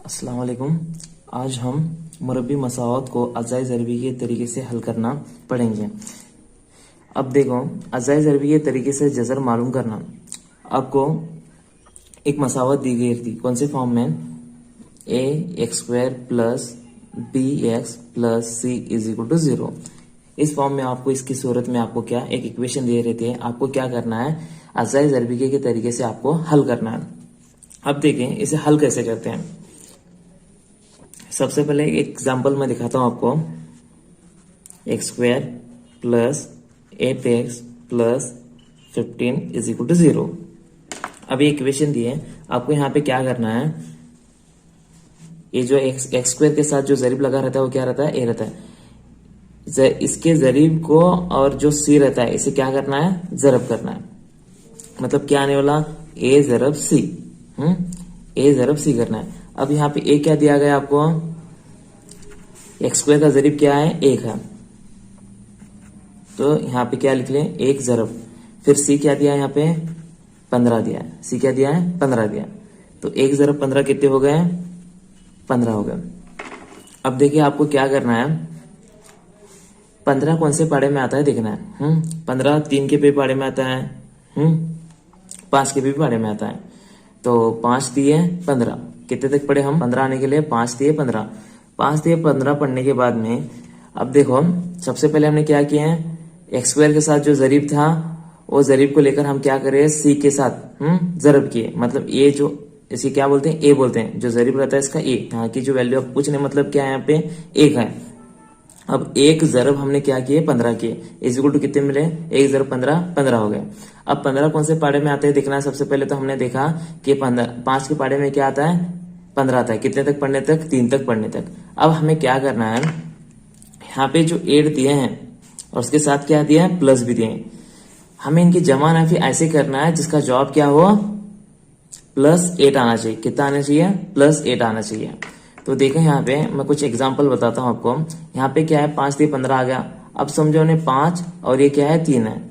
अस्सलाम वालेकुम। आज हम मुरब्बी मसावत को अज़ाई ज़रबी के तरीके से हल करना पढ़ेंगे। अब देखो, अज़ाई ज़रबी के तरीके से जज़र मालूम करना। आपको एक मसावत दी गई थी, कौन से फॉर्म में? A x square plus b x plus c is equal to 0। इस फॉर्म में आपको, इसकी सूरत में आपको क्या एक इक्वेशन दे रहे थे, आपको क्या करना है, अज़ाई ज़रबी के तरीके से आपको हल करना है। अब देखें इसे हल कैसे करते हैं। सबसे पहले एक एग्जाम्पल मैं दिखाता हूं आपको। X square plus 8x plus 15 is equal to 0। अब ये इक्वेशन दी है, आपको यहाँ पे क्या करना है, ये जो एक्स स्क्वायर के साथ जो जरीब लगा रहता है वो क्या रहता है, ए रहता है। इसके जरीब को और जो सी रहता है इसे क्या करना है, जरब करना है। मतलब क्या आने वाला, ए जरब सी। ए जरब सी करना है। अब यहाँ पे ए क्या दिया गया आपको, एक्स स्क्वायर का जरीब क्या है, 1 है, तो यहाँ पे क्या लिख लें, 1 जरब। फिर सी क्या दिया है, यहाँ पे 15 दिया है। सी क्या दिया है, 15 दिया। तो 1 जरब 15 कितने हो गए, 15 हो गए। अब देखिए आपको क्या करना है, 15 कौन से पाड़े में आता है देखना है। 15 3 के भी पाड़े में आता है, 5 के भी पाड़े में आता है। तो 5 दिए 15, कितने तक पढ़े हम, 15 आने के लिए 5 दिए 15। 5 दिए 15 पढ़ने के बाद में अब देखो, सबसे पहले हमने क्या किया है, एक्स स्क्वायर के साथ जो जरीब था वो जरीब को लेकर हम क्या करें, सी के साथ जरब किए। मतलब ए जो, इसे क्या बोलते हैं, ए बोलते हैं, जो जरीब रहता है इसका ए। यहाँ की जो वैल्यू आप पूछ रहे, मतलब क्या है यहाँ पे 1 है। अब 1 जरब हमने क्या किए, 15 किए, इज इक्वल टू कितने मिले, 1 जरब 15 15 हो गए। अब 15 कौन से पाड़े में आते हैं देखना है। सबसे पहले तो हमने देखा कि 5 के पाड़े में क्या आता है, 15 आता है। कितने तक पढ़ने तक, 3 तक पढ़ने तक। अब हमें क्या करना है, यहाँ पे जो 8 दिए हैं और उसके साथ क्या दिया है, प्लस भी दिए हैं। हमें इनकी जमा नाफी ऐसे करना है जिसका जवाब क्या हो, +8 आना चाहिए। कितना आना चाहिए, +8 आना चाहिए। तो देखें यहाँ पे मैं कुछ एग्जाम्पल बताता हूँ आपको। यहाँ पे क्या है, 5 दिए 15 आ गया। अब समझो ने 5 और ये क्या है 3 है।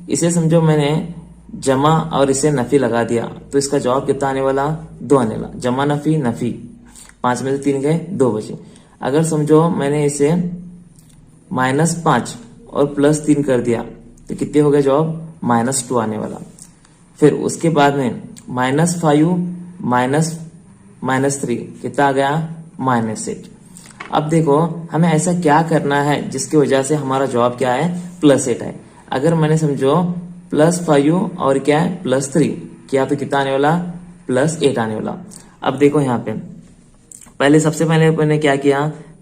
इसे समझो मैंने जमा और इसे नफी लगा दिया, तो इसका जवाब कितना आने वाला, 2 आने वाला। जमा नफी नफी, 5 में से 3 गए, 2 बचे। अगर समझो मैंने इसे -5 और +3 कर दिया, तो कितने हो गए जवाब, -2 आने वाला। फिर उसके बाद में -5 -3 कितना आ गया, -8। अब देखो हमें ऐसा क्या करना है जिसकी वजह से हमारा जवाब क्या है, +8 है। अगर मैंने समझो +5 और क्या है +3 किया, तो कितना आने वाला, +8 आने वाला। अब देखो यहाँ पे पहले, सबसे पहले मैंने क्या किया,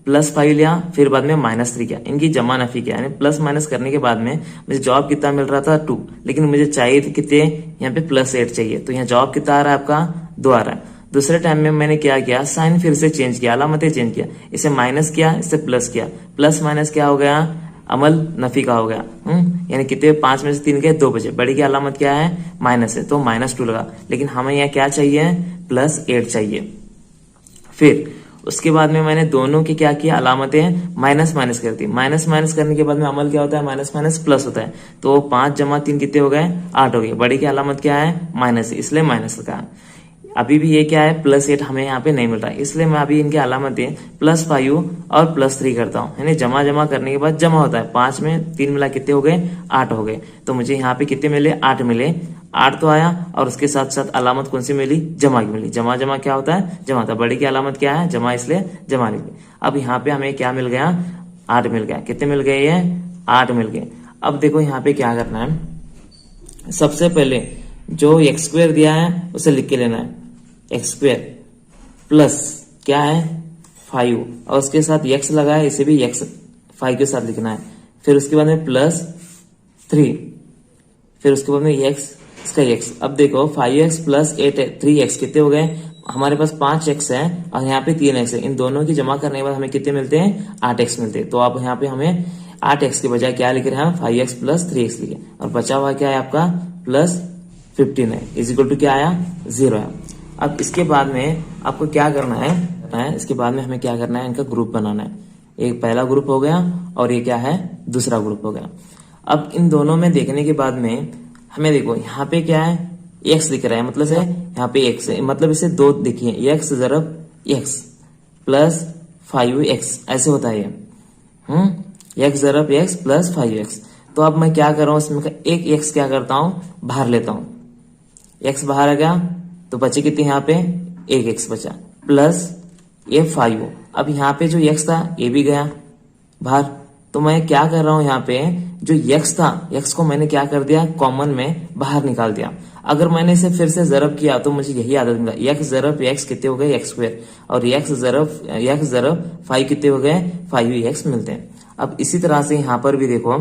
+5 लिया, फिर बाद में -3 किया, इनकी जमा नफी किया। यानी प्लस माइनस करने के बाद में मुझे जवाब कितना मिल रहा था, 2, लेकिन मुझे चाहिए थे कितने, यहाँ पे +8 चाहिए। तो यहाँ जवाब कितना आ रहा है आपका, 2 आ रहा है। दूसरे टाइम में मैंने क्या किया, साइन फिर से चेंज किया, अलामतें चेंज किया। इसे माइनस किया, इसे प्लस किया, प्लस माइनस क्या हो गया, अमल नफी का हो गया। यानी कितने, 5 में से 3 गए, 2 बचे। बड़ी की अलामत क्या है, माइनस है, तो -2 लगा। लेकिन हमें यहाँ क्या चाहिए, +8 चाहिए। फिर उसके बाद में मैंने दोनों की क्या किया, अलामतें माइनस माइनस कर दी। माइनस माइनस करने के बाद में अमल क्या होता है, माइनस माइनस प्लस होता है। तो 5 जमा 3 कितने हो गए, 8 हो गए। बड़ी की अलामत क्या है, माइनस है, इसलिए माइनस लगा। अभी भी ये क्या है, +8 हमें यहाँ पे नहीं मिल रहा है, इसलिए मैं अभी इनकी अलामतें +5 और +3 करता हूँ। यानी जमा करने के बाद जमा होता है, 5 में 3 मिला कितने हो गए, 8 हो गए। तो मुझे यहाँ पे कितने मिले, 8 मिले। 8 तो आया, और उसके साथ साथ अलामत कौन सी मिली, जमा की मिली। जमा क्या होता है, जमा होता है। बड़ी की अलामत क्या है, जमा, इसलिए जमा लिख ली। अब यहाँ पे हमें क्या मिल गया, 8 मिल गया। कितने मिल गए, ये 8 मिल गए। अब देखो यहाँ पे क्या करना है, सबसे पहले जो एक्स स्क्वायर दिया है उसे लिख के लेना है। एक्स स्क्वायर प्लस क्या है, 5, और उसके साथ एक्स लगा है, इसे भी एक्स 5 के साथ लिखना है। फिर उसके बाद में +3, फिर उसके बाद में एक्स, इसका एक्स। अब देखो 5x + 8 3x कितने हो गए, हमारे पास 5x है और यहाँ पे 3x है। इन दोनों की जमा करने के बाद हमें कितने मिलते हैं, 8x मिलते हैं। तो आप यहाँ पे हमें 8x के बजाय क्या लिख रहे हैं, 5x + 3x लिखे, और बचा हुआ क्या है आपका, +15 है, इज इक्वल टू क्या आया, 0 है। अब इसके बाद में आपको क्या करना है, इसके बाद में हमें क्या करना है, इनका ग्रुप बनाना है। एक पहला ग्रुप हो गया और ये क्या है, दूसरा ग्रुप हो गया। अब इन दोनों में देखने के बाद में हमें देखो यहाँ पे क्या है, एक्स दिख रहा है, मतलब है यहाँ पे एक्स है, मतलब इसे 2 देखिए, एक्स जरब एक्स प्लस 5x ऐसे होता है ये एक्स ज़रब एक्स प्लस 5x। तो अब मैं क्या कर रहा हूँ, इसमें का एक एक्स क्या करता हूँ बाहर लेता हूँ, एक्स बाहर आ गया तो बचे कितने यहाँ पे एक एक्स बचा प्लस ये 5। अब यहाँ पे जो एक्स था ये भी गया बाहर, तो मैं क्या कर रहा हूँ यहाँ पे जो एक्स था एक्स को मैंने क्या कर दिया कॉमन में बाहर निकाल दिया। अगर मैंने इसे फिर से ज़रब किया तो मुझे यही आदत मिला, एक्स ज़रब एक्स कितने हो गए एक्स स्क्वायर और एक्स ज़रब 5 कितने हो गए 5x मिलते हैं। अब इसी तरह से यहाँ पर भी देखो,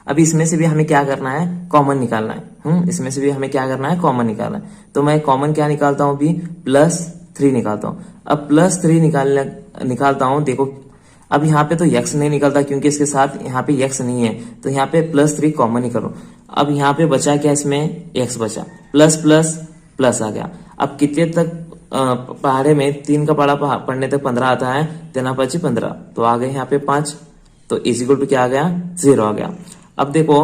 अभी इसमें से भी हमें क्या करना है कॉमन निकालना है। इसमें से भी हमें क्या करना है कॉमन निकालना है। तो मैं कॉमन क्या निकालता हूँ अभी +3 निकालता हूँ। अब +3 निकालता हूँ, देखो अब यहाँ पे तो x नहीं निकलता क्योंकि इसके साथ यहाँ पे x नहीं है, तो यहाँ पे +3 कॉमन ही करो। अब यहाँ पे बचा क्या, इसमें x बचा प्लस प्लस प्लस आ गया। अब कितने तक पहाड़े में 3 का पहाड़ा पढ़ने तक 15 आता है, 3 5 15, तो आ गए यहाँ पे 5, तो इक्वल टू क्या आ गया 0 आ गया। अब देखो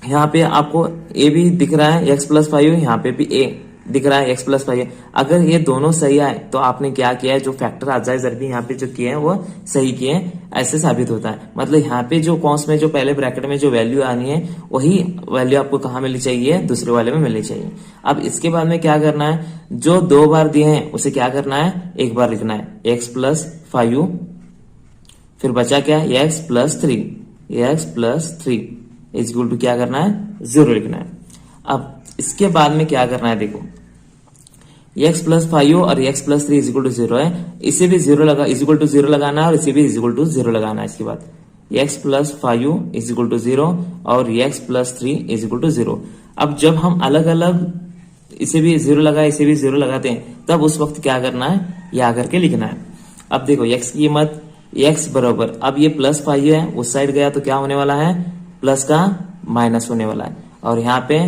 यहाँ पे आपको a भी दिख रहा है x + 5, यहाँ पे भी a दिख रहा है x + 5। अगर ये दोनों सही आए तो आपने क्या किया है, जो फैक्टर अजाई ज़रबी यहाँ पे जो किए हैं वो सही किए हैं, ऐसे साबित होता है। मतलब यहाँ पे जो कौंस में जो पहले ब्रैकेट में जो वैल्यू आनी है वही वैल्यू आपको कहाँ मिलनी चाहिए, दूसरे वाले में मिलनी चाहिए। अब इसके बाद में क्या करना है, जो 2 बार दिए हैं उसे क्या करना है, एक बार लिखना है x + 5, फिर बचा क्या x + 3 इक्वल टू क्या करना है 0 लिखना है। अब इसके बाद में क्या करना है, देखो x + 5 और x + 3 इक्वल टू 0 है, इसे भी 0 लगा इक्वल टू 0 लगाना है और इसे भी इक्वल टू 0 लगाना है। इसके बाद x + 5 इक्वल टू 0 और x + 3 इक्वल टू 0। अब जब हम अलग अलग इसे भी 0 लगाए इसे भी 0 लगाते हैं तब उस वक्त क्या करना है, ये आकर के लिखना है। अब देखो x की कीमत x बराबर, अब ये +5 है उस साइड गया तो क्या होने वाला है, प्लस का माइनस होने वाला है, और यहाँ पे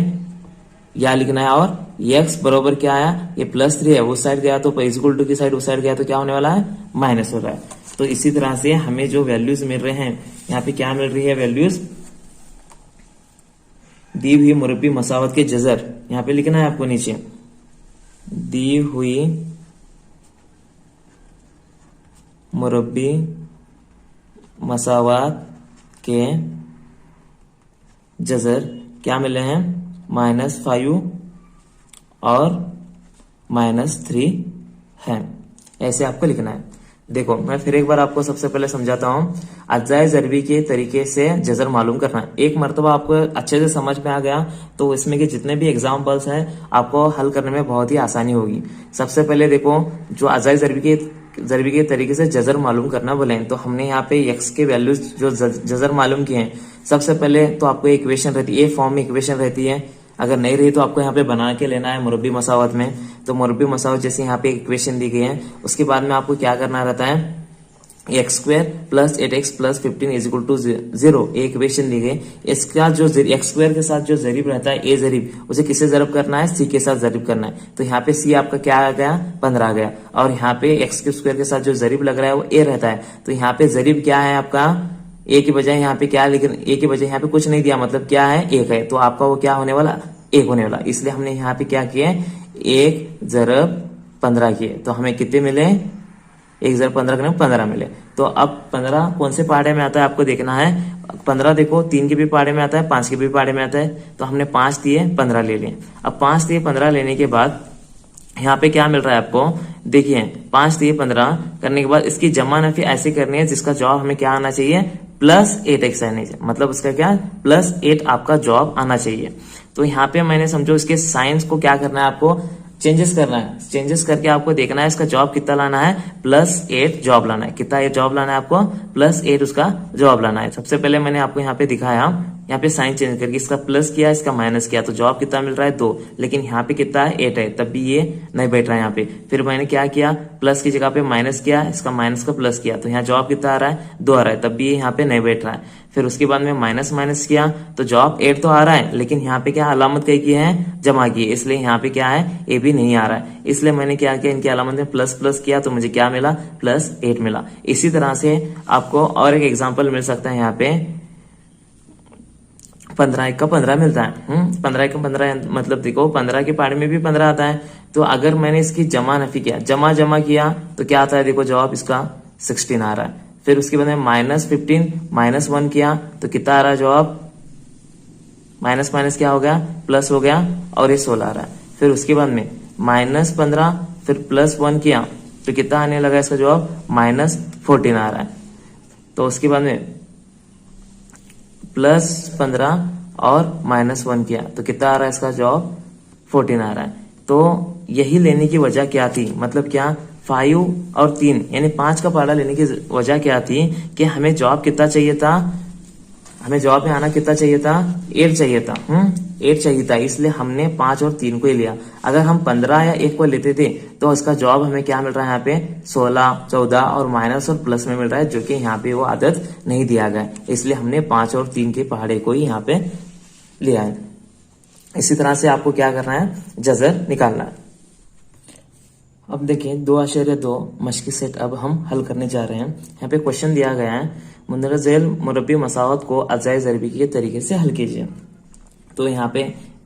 या लिखना है। और x बराबर क्या आया, ये +3 है उस साइड गया तो इक्वल टू की साइड उस साइड गया तो क्या होने वाला है माइनस हो रहा है। तो इसी तरह से हमें जो वैल्यूज मिल रहे हैं, यहाँ पे क्या मिल रही है वैल्यूज, दी हुई मुरब्बी मसावत के जजर, यहाँ पे लिखना है आपको नीचे, दी हुई मुरब्बी मसावत के जजर क्या मिले हैं, -5 और -3 है, ऐसे आपको लिखना है। देखो मैं फिर एक बार आपको सबसे पहले समझाता हूँ, अज्जाए ज़रबी के तरीके से जजर मालूम करना। एक मरतबा आपको अच्छे से समझ में आ गया तो इसमें के जितने भी एग्जाम्पल्स हैं आपको हल करने में बहुत ही आसानी होगी। सबसे पहले देखो, जो अज्जाए ज़रबी के तरीके से जजर मालूम करना बोले तो हमने यहाँ पे x के वैल्यूज जो जजर मालूम किए हैं, सबसे पहले तो आपको इक्वेशन रहती है, ए फॉर्म में इक्वेशन रहती है, अगर नहीं रही तो आपको यहाँ पे बना के लेना है मुरब्बी मसावत में। तो मुरब्बी मसावत जैसे यहाँ पे इक्वेशन दी गई है, उसके बाद में आपको क्या करना रहता है, x² + 8x + 15 इक्वल टू 0 एक इक्वेशन दी गई। इसका जो x² के साथ जो जरीब रहता है, ए जरीब, उसे किससे जरब करना है, c के साथ जरीब करना है। तो यहाँ पे c आपका क्या आ गया 15 आ गया, और यहाँ पे x² के साथ जो जरीब लग रहा है वो a रहता है। तो यहाँ पे जरीब क्या है आपका, ए की बजाय यहाँ पे क्या, लेकिन ए की बजाय यहाँ पे कुछ नहीं दिया, मतलब क्या है 1 है, तो आपका वो क्या होने वाला 1 होने वाला। इसलिए हमने यहाँ पे क्या किए, 1 ज़रब 15 किए, तो हमें कितने मिले, 1 ज़रब 15 करने 15 मिले। तो अब 15 कौन से पहाड़े में आता है आपको देखना है। 15 देखो 3 के भी पहाड़े में आता है, 5 के भी पहाड़े में आता है, तो हमने 5 दिए 15 ले लिए। अब 5 दिए 15 लेने के बाद यहाँ पे क्या मिल रहा है आपको, देखिए 5 दिए 15 करने के बाद इसकी जमा नफी ऐसे करनी है जिसका जवाब हमें क्या आना चाहिए, +8x आना चाहिए, मतलब उसका क्या +8 आपका जवाब आना चाहिए। तो यहाँ पे मैंने समझो इसके साइंस को क्या करना है, आपको चेंजेस करना है, चेंजेस करके आपको देखना है इसका जवाब कितना लाना है, +8 जवाब लाना है। कितना ये जवाब लाना है आपको, +8 उसका जवाब लाना है। सबसे पहले मैंने आपको यहाँ पे दिखाया, यहाँ पे साइन चेंज करके इसका प्लस किया इसका माइनस किया, तो जवाब कितना मिल रहा है 2, लेकिन यहाँ पे कितना है 8 है, तब भी ये नहीं बैठ रहा है यहाँ पे। फिर मैंने क्या किया, प्लस की जगह पे माइनस किया, इसका माइनस का प्लस किया, तो यहाँ जवाब कितना आ रहा है 2 आ रहा है, तब भी ये यहाँ पे नहीं बैठ रहा है। फिर उसके बाद में माइनस माइनस किया तो जवाब 8 तो आ रहा है, लेकिन यहाँ पे क्या अलामत कई की है, जमा की है, इसलिए यहाँ पे क्या है ए भी नहीं आ रहा है। इसलिए मैंने क्या किया, इनकी अलामत में प्लस प्लस किया तो मुझे क्या मिला, +8 मिला। इसी तरह से आपको और एक एग्जाम्पल मिल सकता है यहाँ पे 15 एक का 15 मिलता है। 15 एक का 15 मतलब देखो 15 के पहाड़े में भी 15 आता है। तो अगर मैंने इसकी जमा नफी किया, जमा किया तो क्या आता है, देखो जवाब इसका 16 आ रहा है। फिर उसके बाद में -15 -1 किया तो कितना आ रहा है जवाब, माइनस माइनस क्या हो गया, प्लस हो गया, और ये 16 आ रहा है। फिर उसके बाद में -15 फिर +1 किया तो कितना आने लगा इसका जवाब, -14 आ रहा है। तो उसके बाद में +15 और -1 किया तो कितना आ रहा है इसका जवाब, 14 आ रहा है। तो यही लेने की वजह क्या थी, मतलब क्या 5 और 3 यानी 5 का पहाड़ा लेने की वजह क्या थी कि हमें जवाब कितना चाहिए था, हमें जवाब में आना कितना चाहिए था, 8 चाहिए था। 8 चाहिए था, इसलिए हमने 5 और 3 को ही लिया। अगर हम 15 या 1 को लेते थे तो उसका जवाब हमें क्या मिल रहा है यहाँ पे, 16 14 और माइनस और प्लस में मिल रहा है, जो कि यहाँ पे वो आदत नहीं दिया गया है। इसलिए हमने 5 और 3 के पहाड़े को ही यहाँ पे लिया है। इसी तरह से आपको क्या करना है, जजर निकालना है। अब देखिए 2.2 मश्की सेट अब हम हल करने जा रहे हैं। यहाँ पे क्वेश्चन दिया गया है, मुंदरजा झैल मुरब्बी मसावत को अजाए ज़रबी के तरीके से हल कीजिए। तो यहाँ पे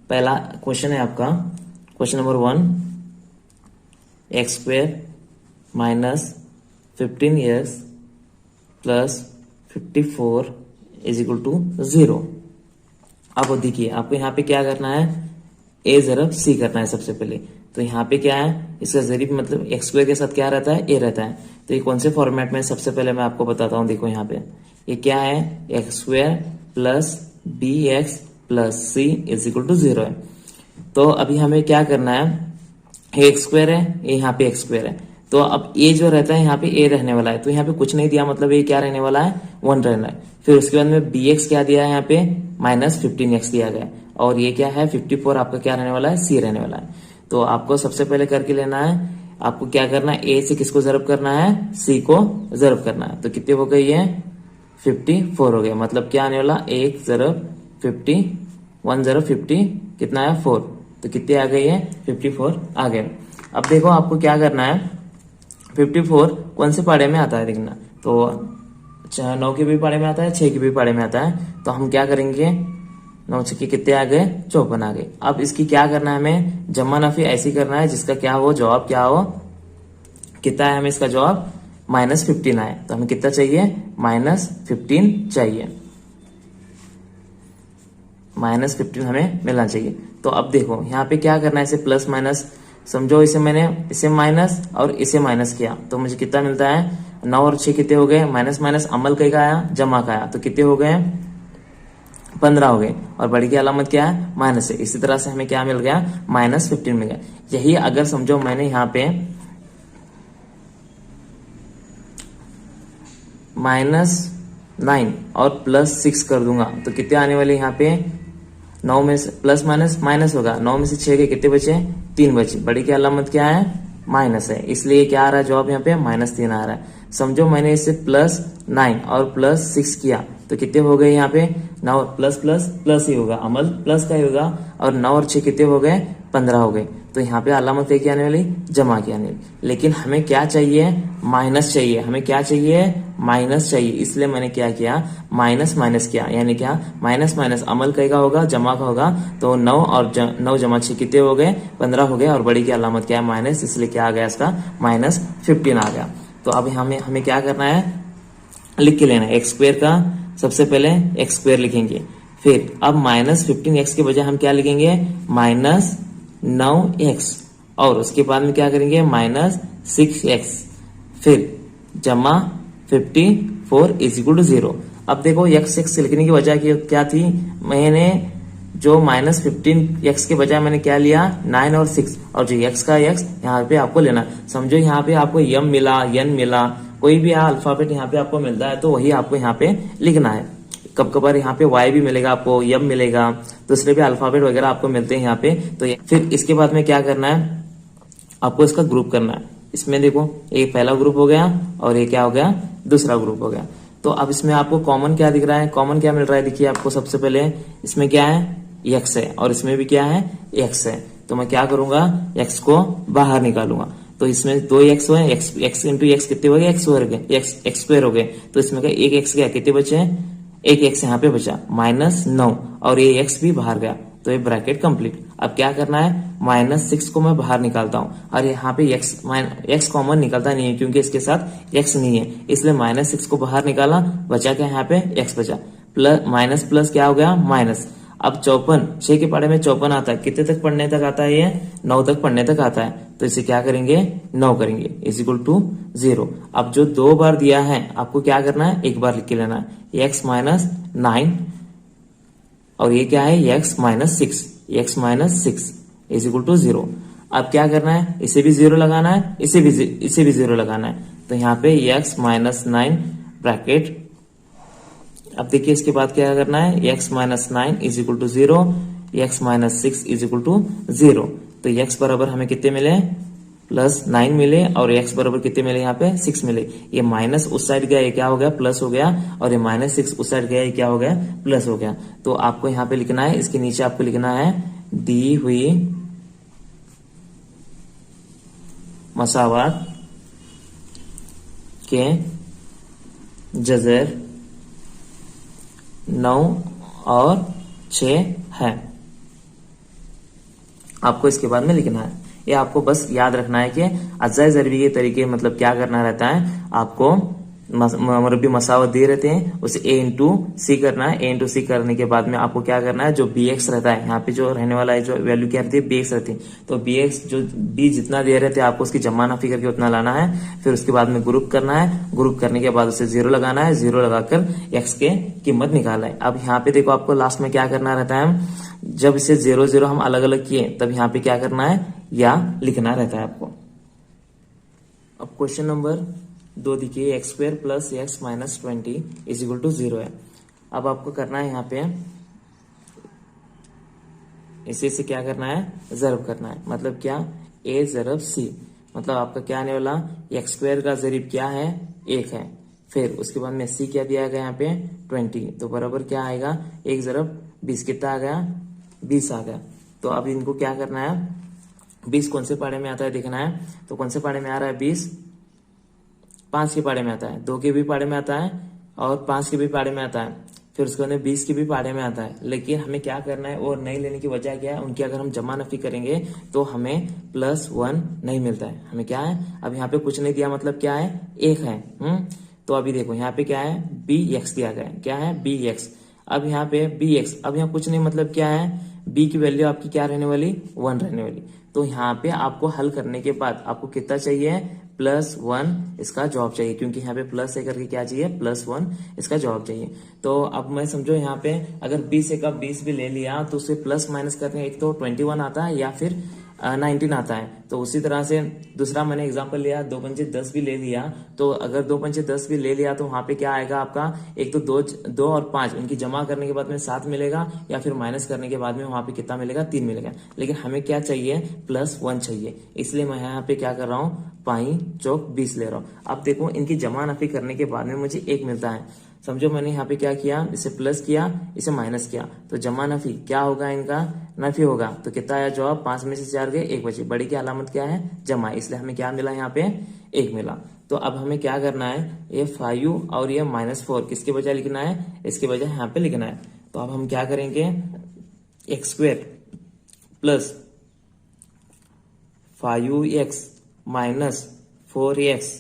पहला क्वेश्चन है आपका, क्वेश्चन नंबर 1, x² - 15x + 54 = 0। अब देखिए आपको यहाँ पे क्या करना है, a ज़रब c करना है सबसे पहले। तो यहाँ पे क्या है, इसका ज़रीब मतलब x² के साथ क्या रहता है, a रहता है। तो ये कौन से फॉर्मेट में, सबसे पहले मैं आपको बताता हूँ। देखो यहाँ पे ये क्या है, x² + bx + c = 0 है। तो अभी हमें क्या करना है, ये x² है, ये यहाँ पे x² है। तो अब a जो रहता है यहाँ पे a रहने वाला है, तो यहाँ पे कुछ नहीं दिया, मतलब ये क्या रहने वाला है, 1 रहना है। फिर उसके बाद में bx क्या दिया है यहाँ पे, -15x दिया गया है, और ये क्या है 54 आपका क्या रहने वाला है, c रहने वाला है। तो आपको सबसे पहले करके लेना है, आपको क्या करना है, a से किसको ज़रब करना है, c को ज़रब करना है। तो कितने हो गए, ये 54 हो गए, मतलब क्या आने वाला, 1 ज़रब 50, 1 ज़रब 50 कितना है, 4। तो कितने आ गए, ये 54 आ गए। अब देखो आपको क्या करना है, 54 कौन से पाड़े में आता है देखना। तो 9 के भी पाड़े में आता है, 6 के भी पाड़े में आता है। तो हम क्या करेंगे, 9 छक्के कितने आ गए, 54 आ गए। अब इसकी क्या करना है, हमें जमा नफी ऐसी करना है जिसका क्या हो, जवाब क्या हो, कितना है हमें इसका जवाब, -15 आए। तो हमें कितना चाहिए, -15 चाहिए, -15 हमें मिलना चाहिए। तो अब देखो यहाँ पे क्या करना है, इसे प्लस माइनस समझो, इसे मैंने इसे माइनस और इसे माइनस किया तो मुझे कितना मिलता है, 9 और 6 कितने हो गए, माइनस माइनस अमल कई का आया, जमा का आया, तो कितने हो गए, 15 हो गए, और बड़ी की अलामत क्या है, माइनस है। इसी तरह से हमें क्या मिल गया, -15 मिल गया। यही अगर समझो मैंने यहाँ पे -9 और +6 कर दूंगा तो कितने आने वाले, यहाँ पे 9 में से प्लस माइनस माइनस होगा, 9 में से 6 के कितने बचे, 3 बचे, बड़ी की अलामत क्या है, माइनस है, इसलिए क्या आ रहा है जवाब यहाँ पे -3 आ रहा है। समझो मैंने इसे +9 और +6 किया तो कितने हो गए, यहाँ पे 9 प्लस प्लस प्लस ही होगा, अमल प्लस का ही होगा, और 9 और 6 कितने हो गए, 15 हो गए। तो यहाँ पे अलामत क्या आने वाली, जमा की आने वाली। लेकिन हमें क्या चाहिए, माइनस चाहिए, हमें क्या चाहिए, माइनस चाहिए। इसलिए मैंने क्या किया, माइनस माइनस किया, यानी क्या, माइनस माइनस अमल कहेगा होगा, जमा का होगा। तो 9 और 9 जमा 6 कितने हो गए, 15 हो गए, और बड़ी की अलामत क्या है, माइनस, इसलिए क्या आ गया इसका, -15 आ गया। तो अब हमें क्या करना है, लिख के लेना है, x² का सबसे पहले x² लिखेंगे, फिर अब -15x के बजाय हम क्या लिखेंगे, -9x, और उसके बाद में क्या करेंगे, -6x, फिर जमा 54 = 0। अब देखो x लिखने की वजह क्या थी, मैंने जो -15x के बजाय मैंने क्या लिया, 9 और 6, और जो x का x यहाँ पे आपको लेना। समझो यहाँ पे आपको m मिला, n मिला, कोई भी अल्फाबेट यहाँ पे आपको मिलता है तो वही आपको यहाँ पे लिखना है। कब कभार यहाँ पे y भी मिलेगा आपको, m मिलेगा, दूसरे भी अल्फाबेट वगैरह आपको मिलते हैं यहाँ पे। तो फिर इसके बाद में क्या करना है, आपको इसका ग्रुप करना है। इसमें देखो एक पहला ग्रुप हो गया और ये क्या हो गया, दूसरा ग्रुप हो गया। तो अब इसमें आपको कॉमन क्या दिख रहा है, कॉमन क्या मिल रहा है, देखिए आपको सबसे पहले इसमें क्या है, x है, और इसमें भी क्या है, x है। तो मैं क्या करूंगा, x को बाहर निकालूंगा। तो इसमें 2x हुए, x इंटू x कितने हो गए, x² हो गए। तो इसमें का एक x गया, कितने बचे, एक x यहाँ पे बचा, -9, और ये एक्स भी बाहर गया, तो ये ब्रैकेट कंप्लीट। अब क्या करना है, -6 को मैं बाहर निकालता हूं, और यहाँ पे एक्स कॉमन निकलता नहीं है क्योंकि इसके साथ एक्स नहीं है, इसलिए -6 को बाहर निकाला, बचा क्या यहाँ पे एक्स बचा, प्लस माइनस प्लस क्या हो गया माइनस। अब 54, 6 के पढ़े में 54 आता है, कितने तक पढ़ने तक आता है, ये 9 तक पढ़ने तक आता है, तो इसे क्या करेंगे 9 करेंगे इज इक्वल टू 0। अब जो 2 बार दिया है आपको क्या करना है, एक बार लिख के लेना है, x माइनस 9 और ये क्या है x minus 6 is equal to 0। अब क्या करना है, इसे भी 0 लगाना है, इसे भी 0 लगाना है, तो यहाँ पे x माइनस 9 ब्रैकेट। अब देखिए इसके बाद क्या करना है, x minus 9 is equal to 0, x minus 6 is equal to 0। तो x बराबर हमें कितने मिले, +9 मिले, और x बराबर कितने मिले, यहाँ पे 6 मिले। ये माइनस उस साइड गया, ये क्या हो गया प्लस हो गया, और ये -6 उस साइड गया, ये क्या हो गया प्लस हो गया। तो आपको यहाँ पे लिखना है, इसके नीचे आपको लिखना है दी हुई मसावात के जज़र 9 और 6 है। आपको इसके बाद में लिखना है, ये आपको बस याद रखना है कि अज्जा ज़रबी के तरीके मतलब क्या करना रहता है, आपको मुरब्बी मसावत दिए रहते हैं, उसे a इंटू सी करना है। a इंटू सी करने के बाद में आपको क्या करना है, जो bx रहता है यहाँ पे जो रहने वाला है, जो वैल्यू क्या रहती है bx रहती है, तो bx जो b जितना दे रहे थे आपको उसकी जमा नाफी करके उतना लाना है। फिर उसके बाद में ग्रुप करना है, ग्रुप करने के बाद उसे 0 लगाना है, 0 लगाकर x के कीमत निकाला है। अब यहाँ पे देखो आपको लास्ट में क्या करना रहता है, जब इसे 0 0 हम अलग अलग किए तब यहाँ पे क्या करना है, या लिखना रहता है आपको। अब क्वेश्चन नंबर 2 देखिए, x² plus x minus 20 is equal to 0 है। अब आपको करना है यहाँ पे इसे से क्या करना है, ज़रब करना है, मतलब क्या a ज़रब c, मतलब आपका क्या आने वाला, x² का ज़रीब क्या है 1 है, फिर उसके बाद में c क्या दिया गया यहाँ पे 20, तो बराबर क्या आएगा 1 ज़रब 20, कितना आ गया 20 आ गया। तो अब इनको क्या करना है, 20 कौन से पाड़े में आता है देखना है, तो कौन से पाड़े में आ रहा है 20, 5 के पाड़े में आता है, 2 के भी पाड़े में आता है और 5 के भी पाड़े में आता है, फिर उसके बाद 20 के भी पाड़े में आता है। लेकिन हमें क्या करना है, और नहीं लेने की वजह क्या है, उनकी अगर हम जमा नफी करेंगे तो हमें +1 नहीं मिलता है। हमें क्या है, अब यहाँ पे कुछ नहीं दिया, मतलब क्या है 1 है। तो अभी देखो यहाँ पे क्या है bx दिया गया है, क्या है bx। अब यहाँ पे bx, अब यहाँ कुछ नहीं, मतलब क्या है b की वैल्यू आपकी क्या रहने वाली 1 रहने वाली। तो यहाँ पे आपको हल करने के बाद आपको कितना चाहिए, +1 इसका जवाब चाहिए, क्योंकि यहाँ पे प्लस है करके क्या चाहिए +1 इसका जवाब चाहिए। तो अब मैं समझो यहाँ पे अगर 20 से का 20 भी ले लिया तो उसे प्लस माइनस करके एक तो 21 आता है या फिर 19 आता है। तो उसी तरह से दूसरा मैंने एग्जांपल लिया 2 पंचे 10 भी ले लिया, तो अगर 2 पंचे 10 भी ले लिया तो वहां पे क्या आएगा आपका, एक तो 2 और 5 उनकी जमा करने के बाद में 7 मिलेगा, या फिर माइनस करने के बाद में वहां पे कितना मिलेगा 3 मिलेगा। लेकिन हमें क्या चाहिए +1 चाहिए, इसलिए मैं यहाँ पे क्या कर रहा हूँ, पाई चौक 20 ले रहा हूँ। अब देखो इनकी जमा नफी करने के बाद में मुझे 1 मिलता है। समझो मैंने यहाँ पे क्या किया, इसे प्लस किया इसे माइनस किया, तो जमा नफी क्या होगा, इनका नफी होगा। तो कितना आया जवाब, 5 में से 4 गए 1 बचे, बड़ी की अलामत क्या है जमा, इसलिए हमें क्या मिला यहाँ पे 1 मिला। तो अब हमें क्या करना है, ये 5 और ये -4 किसके बजाय लिखना है, इसके बजाय यहाँ पे लिखना है। तो अब हम क्या करेंगे, x² plus 5x minus 4x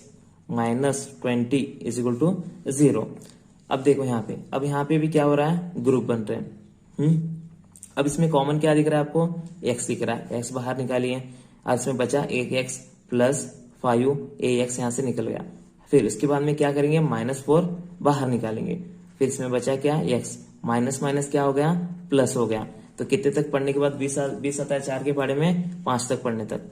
minus 20 is equal to 0। अब देखो यहाँ पे, अब यहाँ पे भी क्या हो रहा है, ग्रुप बन रहे हैं। अब इसमें कॉमन क्या दिख रहा है आपको, x दिख रहा है, x बाहर निकालिए, अब इसमें बचा 1x प्लस 5ax यहाँ से निकल गया। फिर उसके बाद में क्या करेंगे, -4 बाहर निकालेंगे, फिर इसमें बचा क्या x, माइनस माइनस क्या हो गया प्लस हो गया। तो कितने तक पढ़ने के बाद 20 आता है 4 के पाड़े में 5 तक पढ़ने तक,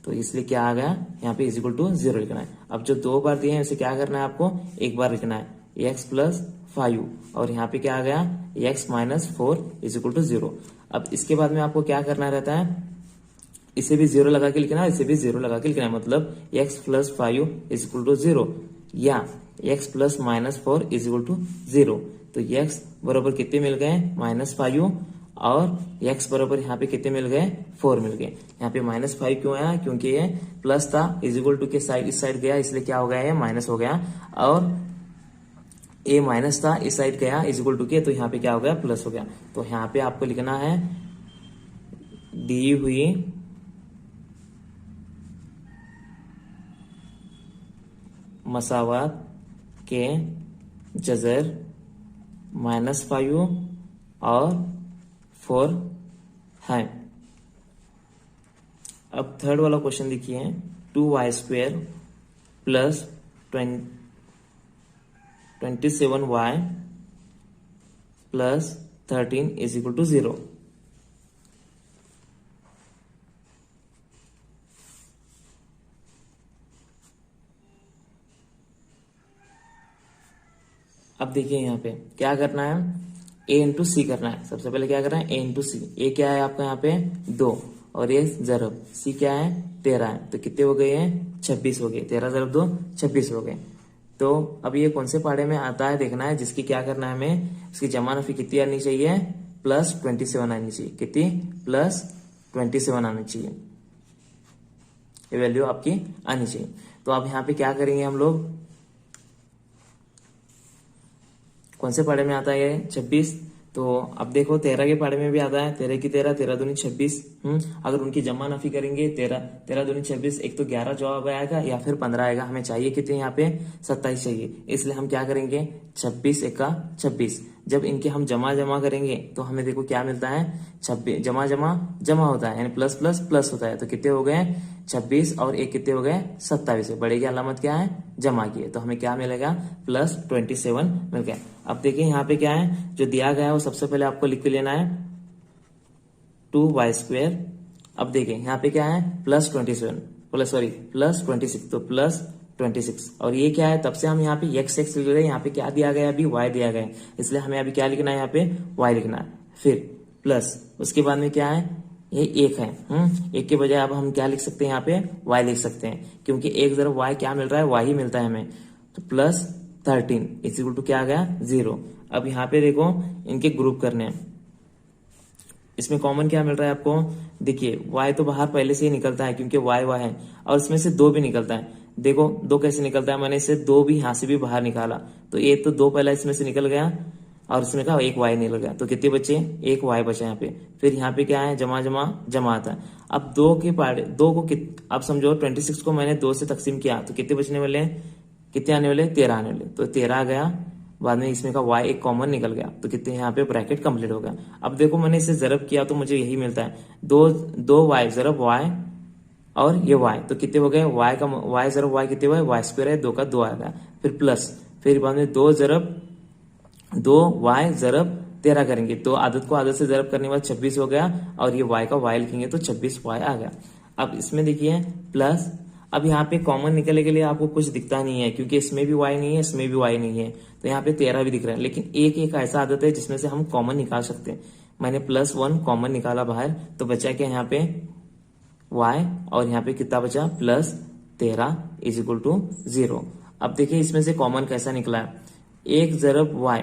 तो इसलिए क्या आ गया यहाँ पे इज इक्वल टू 0 लिखना है। अब जो 2 बार दिए हैं उसे क्या करना है आपको, 1 बार लिखना है, x प्लस 5 और यहाँ पे क्या आ गया x minus 4 is equal to 0। अब इसके बाद में आपको क्या करना रहता है, इसे भी 0 लगा के लिखना है, इसे भी 0 लगा के लिखना है, मतलब x plus 5 is equal to 0 या x plus -4 is equal to 0। तो x बराबर कितने मिल गए -5 और x बराबर यहाँ पे कितने मिल गए 4 मिल गए। यहाँ पे -5 क्यों आया, क्योंकि ये प्लस था, इज इक्वल टू के साइड इस साइड गया, इसलिए क्या हो गया है माइनस हो गया, और ए माइनस था, इस साइड गया इज इक्वल टू के, तो यहाँ पे क्या हो गया, प्लस हो गया। तो यहाँ पे आपको लिखना है दी हुई मसावत के जजर -5 और 4 है। अब थर्ड वाला क्वेश्चन देखिए, 2y² plus 27y plus 13 is equal to 0। अब देखिए यहाँ पे क्या करना है, a इंटू सी करना है। सबसे पहले क्या करना है, a इंटू सी। ए क्या है आपका यहाँ पे 2 और ये जरब, सी क्या है 13 है, तो कितने हो गए हैं 26 हो गए। 13 × 2 26 हो गए। तो अब ये कौन से पाड़े में आता है देखना है, जिसकी क्या करना है हमें, उसकी जमा नफी कितनी आनी चाहिए, +27 आनी चाहिए। कितनी, +27 आनी चाहिए, ये वैल्यू आपकी आनी चाहिए। तो अब यहाँ पे क्या करेंगे हम लोग, कौन से पाड़े में आता है ये 26, तो अब देखो 13 के पाड़े में भी आता है, 13 की 13, 13 दूनी 26। अगर उनकी जमा नफी करेंगे 13 दूनी 26, एक तो 11 जवाब आएगा या फिर 15 आएगा। हमें चाहिए कितने यहाँ पे 27 चाहिए, इसलिए हम क्या करेंगे 26 × 26। जब इनके हम जमा करेंगे तो हमें देखो क्या मिलता है, 26 जमा होता है, यानी प्लस प्लस प्लस होता है। तो कितने हो गए 26 और एक कितने हो गए 27। बड़े की अलामत क्या है, जमा की है, तो हमें क्या मिलेगा +27 मिल गया। अब देखिए यहाँ पे क्या है, जो दिया गया है वो सबसे पहले आपको लिख के लेना है 2y²। अब देखिए यहाँ पे क्या है +26 तो +26 और ये क्या है, तब से हम यहाँ पे x लिख रहे हैं। यहाँ पे क्या दिया गया है, अभी y दिया गया है, इसलिए हमें अभी क्या लिखना है, यहाँ पे y लिखना है। फिर प्लस, उसके बाद में क्या है, ये 1 है। एक के बजाय अब हम क्या लिख सकते हैं, यहाँ पे y लिख सकते हैं, क्योंकि 1 × y क्या मिल रहा है, y ही मिलता है हमें। तो +13 इज इक्वल टू क्या आ गया 0। अब यहाँ पे देखो इनके ग्रुप करने हैं, इसमें कॉमन क्या मिल रहा है आपको, देखिए y तो बाहर पहले से ही निकलता है क्योंकि y है, और इसमें से 2 भी निकलता है। देखो 2 कैसे निकलता है, मैंने इससे 2 भी यहाँ से भी बाहर निकाला, तो ये तो 2 पहला इसमें से निकल गया और इसमें कहा 1 y निकल गया, तो कितने बचे 1 y बचा यहाँ पे। फिर यहाँ पे क्या है, जमा आता है। अब 2 के पार्ट 2 को अब समझो 26 को मैंने 2 से तकसीम किया, तो कितने बचने वाले, कितने आने वाले 13 आने वाले, तो 13 आ गया। बाद में इसमें का y एक कॉमन निकल गया, तो कितने यहाँ पे ब्रैकेट कंप्लीट हो गया। अब देखो मैंने इसे जरब किया तो मुझे यही मिलता है, 2y ज़रब y और ये y, तो कितने हो गए y ज़रब y कितने हुए, y² है, 2 का 2 आ गया। फिर प्लस, फिर बाद में 2y ज़रब 13 करेंगे, तो आदत को आदत से जरब करने के बाद 26 हो गया, और ये y का y लिखेंगे तो 26y आ गया। अब इसमें देखिए प्लस, अब यहाँ पे कॉमन निकलने के लिए आपको कुछ दिखता नहीं है, क्योंकि इसमें भी y नहीं है, इसमें भी y नहीं है, तो यहाँ पे 13 भी दिख रहा है। लेकिन एक ऐसा आदत है जिसमें से हम कॉमन निकाल सकते हैं। मैंने +1 कॉमन निकाला बाहर, तो बचा क्या यहाँ पे y, और यहाँ पे कितना बचा +13 इज इक्वल टू 0। अब देखिए इसमें से कॉमन कैसा निकला है, 1 ज़रब y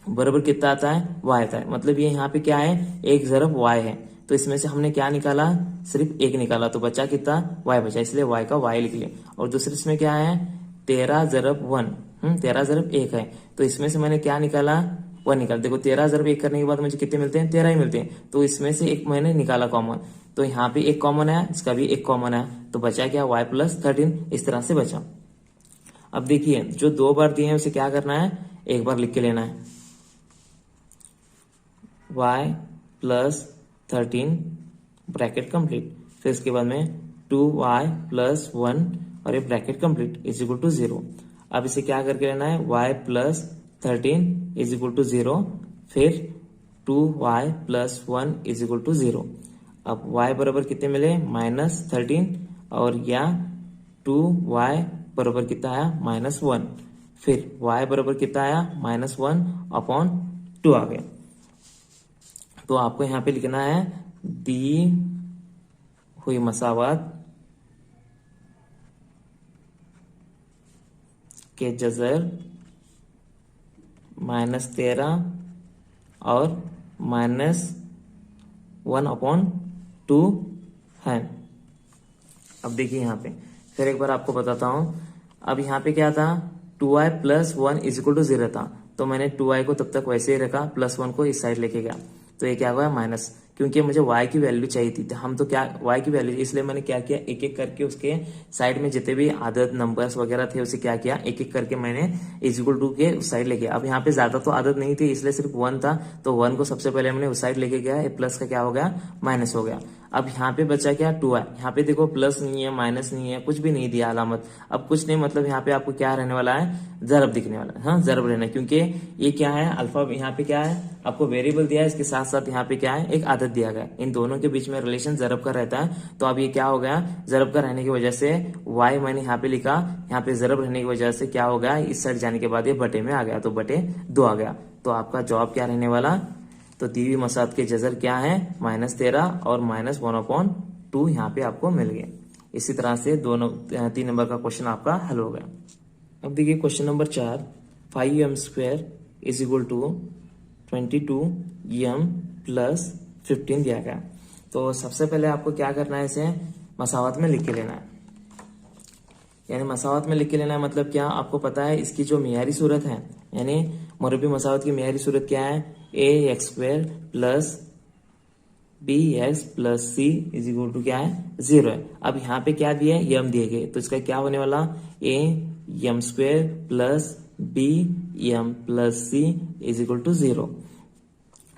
बराबर कितना आता है, y आता है। मतलब ये यहाँ पे क्या है, 1 ज़रब y है, तो इसमें से हमने क्या निकाला, सिर्फ 1 निकाला, तो बचा कितना y बचा, इसलिए y का y लिख लिया। और दूसरे इसमें क्या है 13 ज़रब 1, 13 ज़रब 1 है, तो इसमें से मैंने क्या निकाला 1 निकाला। देखो 13 ज़रब 1 करने के बाद मुझे कितने मिलते हैं, 13 ही मिलते हैं, तो इसमें से एक मैंने निकाला कॉमन, तो यहाँ पे एक कॉमन है, इसका भी एक कॉमन है, तो बचा क्या y +13, इस तरह से बचा। अब देखिए जो 2 बार दिए हैं उसे क्या करना है, एक बार लिख के लेना है, y +13 ब्रैकेट कंप्लीट। फिर इसके बाद में 2y +1 और ये bracket complete is equal to 0। अब इसे क्या करके लेना है, y +13 इज इक्वल टू 0, फिर 2y +1 इज इक्वल टू 0। अब y बराबर कितने मिले -13, और या 2y बराबर कितना आया -1, फिर y बराबर कितना आया -1/2 आ गया। तो आपको यहाँ पे लिखना है दी हुई मसावत के जजर -13 और -1/2 है। अब देखिए यहाँ पे फिर एक बार आपको बताता हूं। अब यहाँ पे क्या था 2y plus 1 is equal to 0 था, तो मैंने 2y को तब तक वैसे ही रखा, प्लस 1 को इस साइड लेके गया, तो ये क्या हुआ माइनस, क्योंकि मुझे y की वैल्यू चाहिए थी, तो हम तो क्या y की वैल्यू, इसलिए मैंने क्या किया, एक एक करके उसके साइड में जितने भी आदत नंबर्स वगैरह थे उसे क्या किया, एक एक करके मैंने इज इक्वल टू के उस साइड लेके। अब यहाँ पे ज्यादा तो आदत नहीं थी, इसलिए सिर्फ 1 था, तो 1 को सबसे पहले मैंने उस साइड लेके गया, ये प्लस का क्या हो गया, माइनस हो गया। अब यहाँ पे बचा क्या, 2y, यहाँ पे देखो प्लस नहीं है, माइनस नहीं है, कुछ भी नहीं दिया अलामत। अब कुछ नहीं मतलब यहाँ पे आपको क्या रहने वाला है, जरब दिखने वाला है, हाँ जरब रहना है, क्योंकि ये क्या है, अल्फा यहाँ पे क्या है, आपको वेरिएबल दिया है, इसके साथ साथ यहाँ पे क्या है, एक आदत दिया गया, इन दोनों के बीच में रिलेशन जरब का रहता है। तो अब ये क्या हो गया, जरब का रहने की वजह से y मैंने यहाँ पे लिखा, यहाँ पे जरब रहने की वजह से क्या हो गया, इस साइड जाने के बाद ये बटे में आ गया, तो बटे 2 आ गया। तो आपका जवाब क्या रहने वाला, तो दी हुई मसाद के जजर क्या है, -13 और -1/2 यहाँ पे आपको मिल गया। इसी तरह से 3 नंबर का क्वेश्चन आपका हल हो गया। अब देखिए question number 4, 5m² is equal to 22m plus 15 दिया गया। तो सबसे पहले आपको क्या करना है, इसे मसावत में लिख के लेना है, यानी मसावत में लिख के लेना है मतलब क्या, आपको पता है इसकी जो मियारी सूरत है, यानी मुरब्बी मसावत की मियारी सूरत क्या है, ax² plus bx plus c is equal to क्या है, 0 है। अब यहाँ पे क्या दिए, यम दिए गए, तो इसका क्या होने वाला, am² plus bm plus c is equal to 0।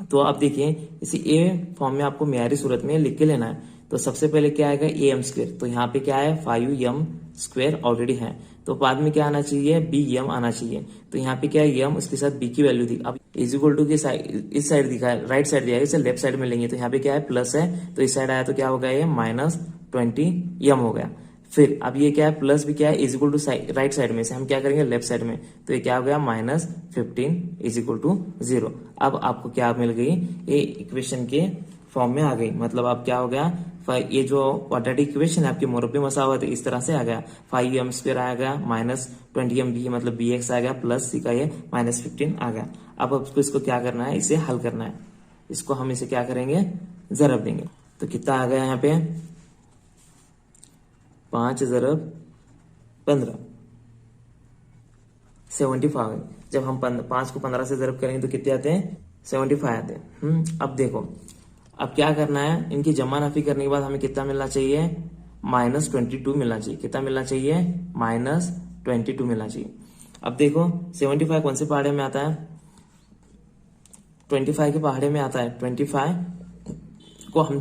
तो आप देखिए इसी ए फॉर्म में आपको मियारी सूरत में लिख के लेना है। तो सबसे पहले क्या आएगा, am², तो यहाँ पे क्या है, 5m² ऑलरेडी है, तो बाद में क्या आना चाहिए, bm आना चाहिए। तो यहाँ पे क्या है, m उसके साथ b की वैल्यू दी, अब इज इक्वल टू के साइड, इस साइड दिखा है, राइट साइड दिया है, इसे लेफ्ट साइड में लेंगे, तो यहाँ पे क्या है, प्लस है, तो इस साइड आया तो क्या होगा, ये -20m हो गया। फिर अब ये क्या है, प्लस भी क्या है, is equal to right side में से हम क्या करेंगे, लेफ्ट साइड में, तो ये क्या हो गया, -15 इज इक्वल टू 0। अब आपको क्या मिल गई, ये इक्वेशन के फॉर्म में आ गई, मतलब अब क्या हो गया, ये जो क्वाड्रेटिक इक्वेशन है आपकी मुरब्बी मसावत है, इस तरह से आ गया, 5m² आ गया, -20m b मतलब bx आ गया, प्लस c का ये -15 आ गया। अब आपको इसको क्या करना है, इसे हल करना है, इसको हम इसे क्या करेंगे, जरब देंगे। तो कितना आ गया यहाँ पे, 5 × 15 75। जब हम 5 को 15 से जरब करेंगे तो कितने आते हैं, 75 आते हैं। अब देखो अब क्या करना है, इनकी जमा नफी करने के बाद हमें कितना मिलना चाहिए, -22 मिलना चाहिए। कितना मिलना चाहिए, -22 मिलना चाहिए। अब देखो 75 कौन से पहाड़े में आता है, 25 के पहाड़े में आता है। 25 को हम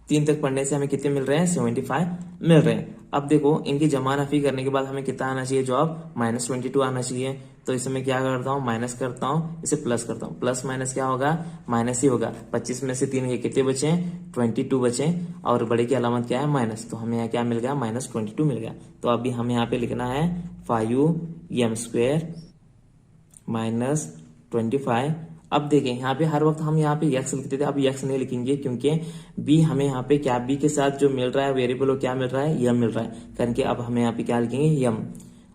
3 तक पढ़ने से हमें कितने मिल रहे हैं, 75 मिल रहे हैं। अब देखो इनकी जमा नफी करने के बाद हमें कितना आना चाहिए, जवाब -22 आना चाहिए। तो इसे मैं क्या करता हूँ, माइनस करता हूँ, इसे प्लस करता हूँ, प्लस माइनस क्या होगा, माइनस ही होगा। 25 में से 3 के कितने बचे, 22 बचे, और बड़े की अलामत क्या है, माइनस, तो हमें यहाँ क्या मिल गया, -22 मिल गया। तो अभी हमें यहाँ पे लिखना है 5m² -25। अब देखें यहाँ पे हर वक्त हम यहाँ पे x लिखते थे, अब x नहीं लिखेंगे, क्योंकि b हमें यहाँ पे क्या, b के साथ जो मिल रहा है वेरिएबल, वो क्या मिल रहा है, m मिल रहा है, करके अब हमें यहाँ पे क्या लिखेंगे, m,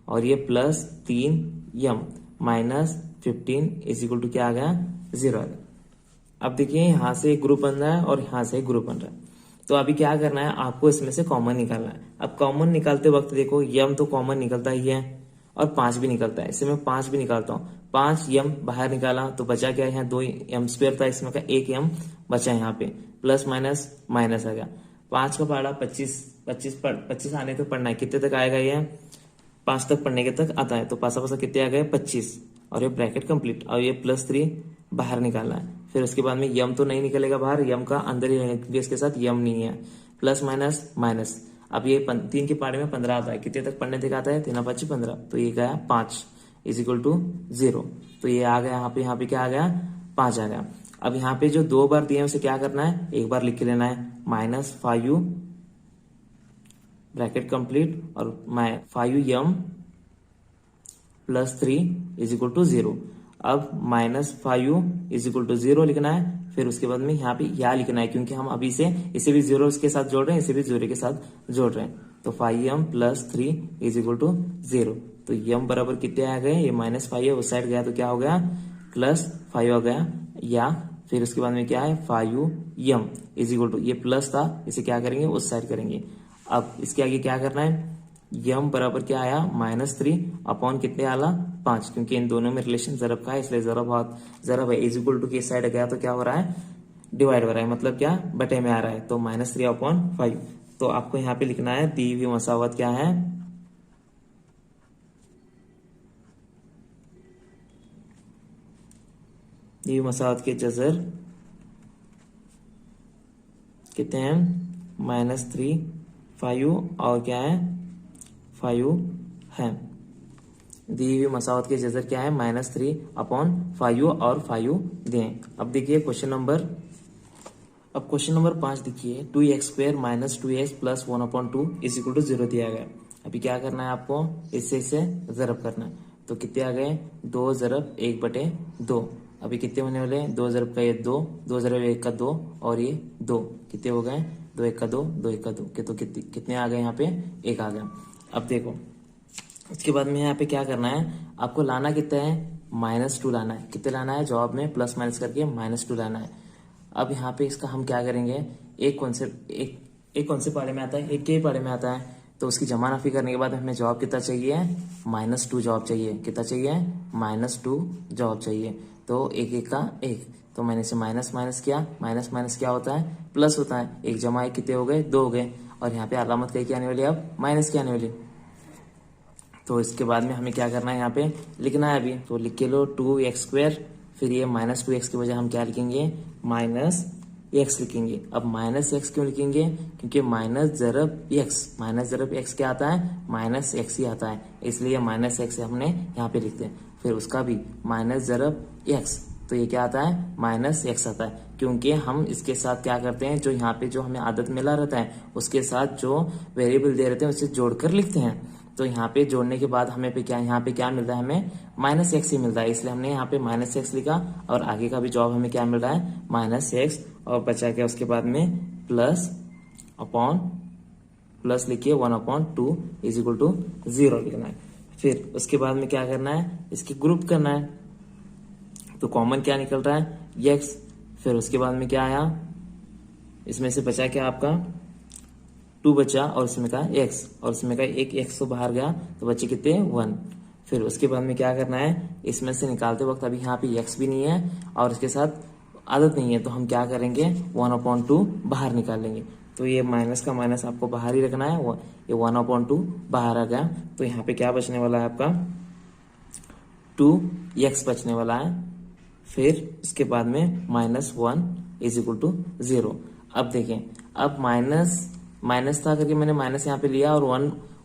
और ये +3m -15 इज इक्वल टू क्या आ गया, 0 आ गया। अब देखिए यहाँ से एक ग्रुप बन रहा है और यहाँ से एक ग्रुप बन रहा है, तो अभी क्या करना है, आपको इसमें से कॉमन निकालना है। अब कॉमन निकालते वक्त देखो m तो कॉमन निकलता ही है और 5 भी निकलता है, इससे मैं 5 भी निकालता हूँ। 5m बाहर निकाला तो बचा क्या, यहाँ 2m² था, इसमें का 1m बचा यहाँ पे, प्लस माइनस माइनस आ गया। 5 का पहाड़ा 25 आने तक पढ़ना है, कितने तक आएगा, ये 5 तक पढ़ने के तक आता है, तो पासा पासा कितने आ गए, 25, और ये ब्रैकेट कंप्लीट, और ये +3 बाहर निकालना है। फिर उसके बाद में यम तो नहीं निकलेगा बाहर, यम का अंदर ही रहेगा क्योंकि इसके साथ यम नहीं है, प्लस माइनस माइनस। अब ये 3 के पहाड़े में 15 आता है, कितने तक पढ़ने तक आता है, 3 × 5 = 15, तो ये गया 5 इज इक्वल टू 0। तो ये आ गया यहाँ पे क्या आ गया, 5 आ गया। अब यहाँ पे जो 2 बार दिए हैं उसे क्या करना है, एक बार लिख के लेना है, -5u ब्रैकेट कंप्लीट और 5m +3 इज इक्वल टू 0। अब -5u इज इक्वल टू 0 लिखना है, फिर उसके बाद में यहाँ पे या लिखना है, क्योंकि हम अभी इसे भी 0 के साथ जोड़ रहे हैं, इसे भी 0 के साथ जोड़ रहे हैं। तो 5m +3 इज इक्वल टू 0। तो m बराबर कितने आ गए, ये -5 है, उस साइड गया तो क्या हो गया, +5 हो गया, या फिर उसके बाद में क्या है, 5m इज इक्वल टू, ये प्लस था, इसे क्या करेंगे, उस साइड करेंगे। अब इसके आगे क्या करना है, यम बराबर क्या आया -3 अपॉन कितने आला 5, क्योंकि इन दोनों में रिलेशन जरब का है, इसलिए जरब है इज इक्वल टू की साइड गया तो क्या हो रहा है, डिवाइड हो रहा है, मतलब क्या बटे में आ रहा है, तो -3 अपॉन 5। तो आपको यहाँ पे लिखना है दी हुई मसावत क्या है, दी हुई मसावत के जजर कितने हैं, -3 5 और क्या है 5 है। दी हुई मसावत के जजर क्या है -3 अपॉन 5 और 5 दें। अब देखिए क्वेश्चन नंबर 5 देखिए 2x² - 2x + 1/2 = 0 दिया गया। अभी क्या करना है आपको, इससे जरब करना है। तो कितने आ गए, 2 × 1/2। अभी कितने होने वाले हैं, 2 × का ये 2, 2 × 1 का 2 और ये 2, कितने हो गए 2 × 1 का 2, 2 × 1 का 2 के, तो कितने आ गए यहाँ पे 1 आ गया। अब देखो उसके बाद में यहाँ पे क्या करना है, आपको लाना कितना है -2 लाना है। कितने लाना है, जवाब में प्लस माइनस करके -2 लाना है। अब यहाँ पे इसका हम क्या करेंगे, एक कॉन्सेप्ट पारे में आता है, एक के पारे में आता है, तो उसकी जमा नाफी करने के बाद हमें जवाब कितना चाहिए, -2 जवाब चाहिए। कितना चाहिए, -2 जवाब चाहिए। तो 1 1 का 1, तो मैंने इसे माइनस माइनस किया, माइनस माइनस क्या होता है, प्लस होता है। 1 जमा 1 कितने हो गए, 2 हो गए, और यहाँ पे अलामत क्या की आने वाली, अब माइनस की आने वाली। तो इसके बाद में हमें क्या करना है, यहाँ पे लिखना है अभी, तो लिख के लो 2x², फिर ये -2x की वजह हम क्या लिखेंगे, -x लिखेंगे। अब -x क्यों लिखेंगे, क्योंकि माइनस ज़रब x क्या आता है, -x ही आता है, इसलिए -x हमने यहाँ पे लिखते हैं। फिर उसका भी -ज़रब x, तो ये क्या आता है, -x आता है, क्योंकि हम इसके साथ क्या करते हैं, जो यहाँ पे जो हमें आदत मिला रहता है उसके साथ जो वेरिएबल दे रहते हैं उसे जोड़कर लिखते हैं। तो यहाँ पे जोड़ने के बाद हमें पे क्या, यहाँ पे क्या मिलता है, हमें -x ही मिलता है, इसलिए हमने यहाँ पे -x लिखा, और आगे का भी जवाब हमें क्या मिल रहा है, -x, और बचा क्या उसके बाद में प्लस लिखिए 1/2 = 0 लिखना है। फिर उसके बाद में क्या करना है, इसके ग्रुप करना है, तो कॉमन क्या निकल रहा है, x। फिर उसके बाद में क्या आया, इसमें से बचा क्या आपका 2 बचा, और इसमें का x, और इसमें का एक x तो बाहर गया, तो बचे कितने 1। फिर उसके बाद में क्या करना है, इसमें से निकालते वक्त अभी यहाँ पे x भी नहीं है और इसके साथ आदत नहीं है, तो हम क्या करेंगे 1/2 बाहर निकालेंगे। तो ये माइनस का माइनस आपको बाहर ही रखना है, ये 1/2 बाहर आ गया। तो यहाँ पे क्या बचने वाला है आपका 2x बचने वाला है। फिर इसके बाद में -1 = 0। अब देखें, अब माइनस था करके मैंने माइनस यहाँ पे लिया और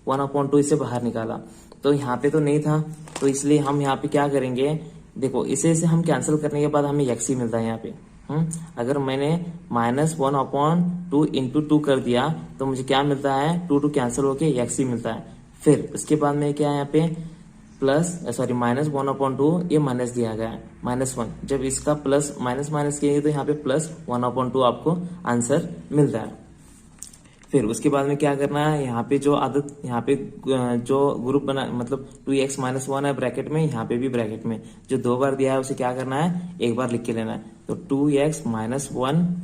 1/2 इसे बाहर निकाला, तो यहाँ पे तो नहीं था, तो इसलिए हम यहाँ पे क्या करेंगे, देखो इसे हम कैंसिल करने के बाद हमें x ही मिलता है यहाँ पे। अगर मैंने -1/2 × 2 कर दिया तो मुझे क्या मिलता है, 2 कैंसिल होके x ही मिलता है। फिर उसके बाद में क्या है यहाँ पे -1/2, ये माइनस दिया गया है -1। जब इसका प्लस माइनस किएंगे तो यहाँ पे +1/2 आपको आंसर मिलता है। फिर उसके बाद में क्या करना है, यहाँ पे जो आदत, यहाँ पे जो ग्रुप बना, मतलब 2x - 1 है ब्रैकेट में, यहाँ पे भी ब्रैकेट में जो 2 बार दिया है उसे क्या करना है, एक बार लिख के लेना है। तो 2x - 1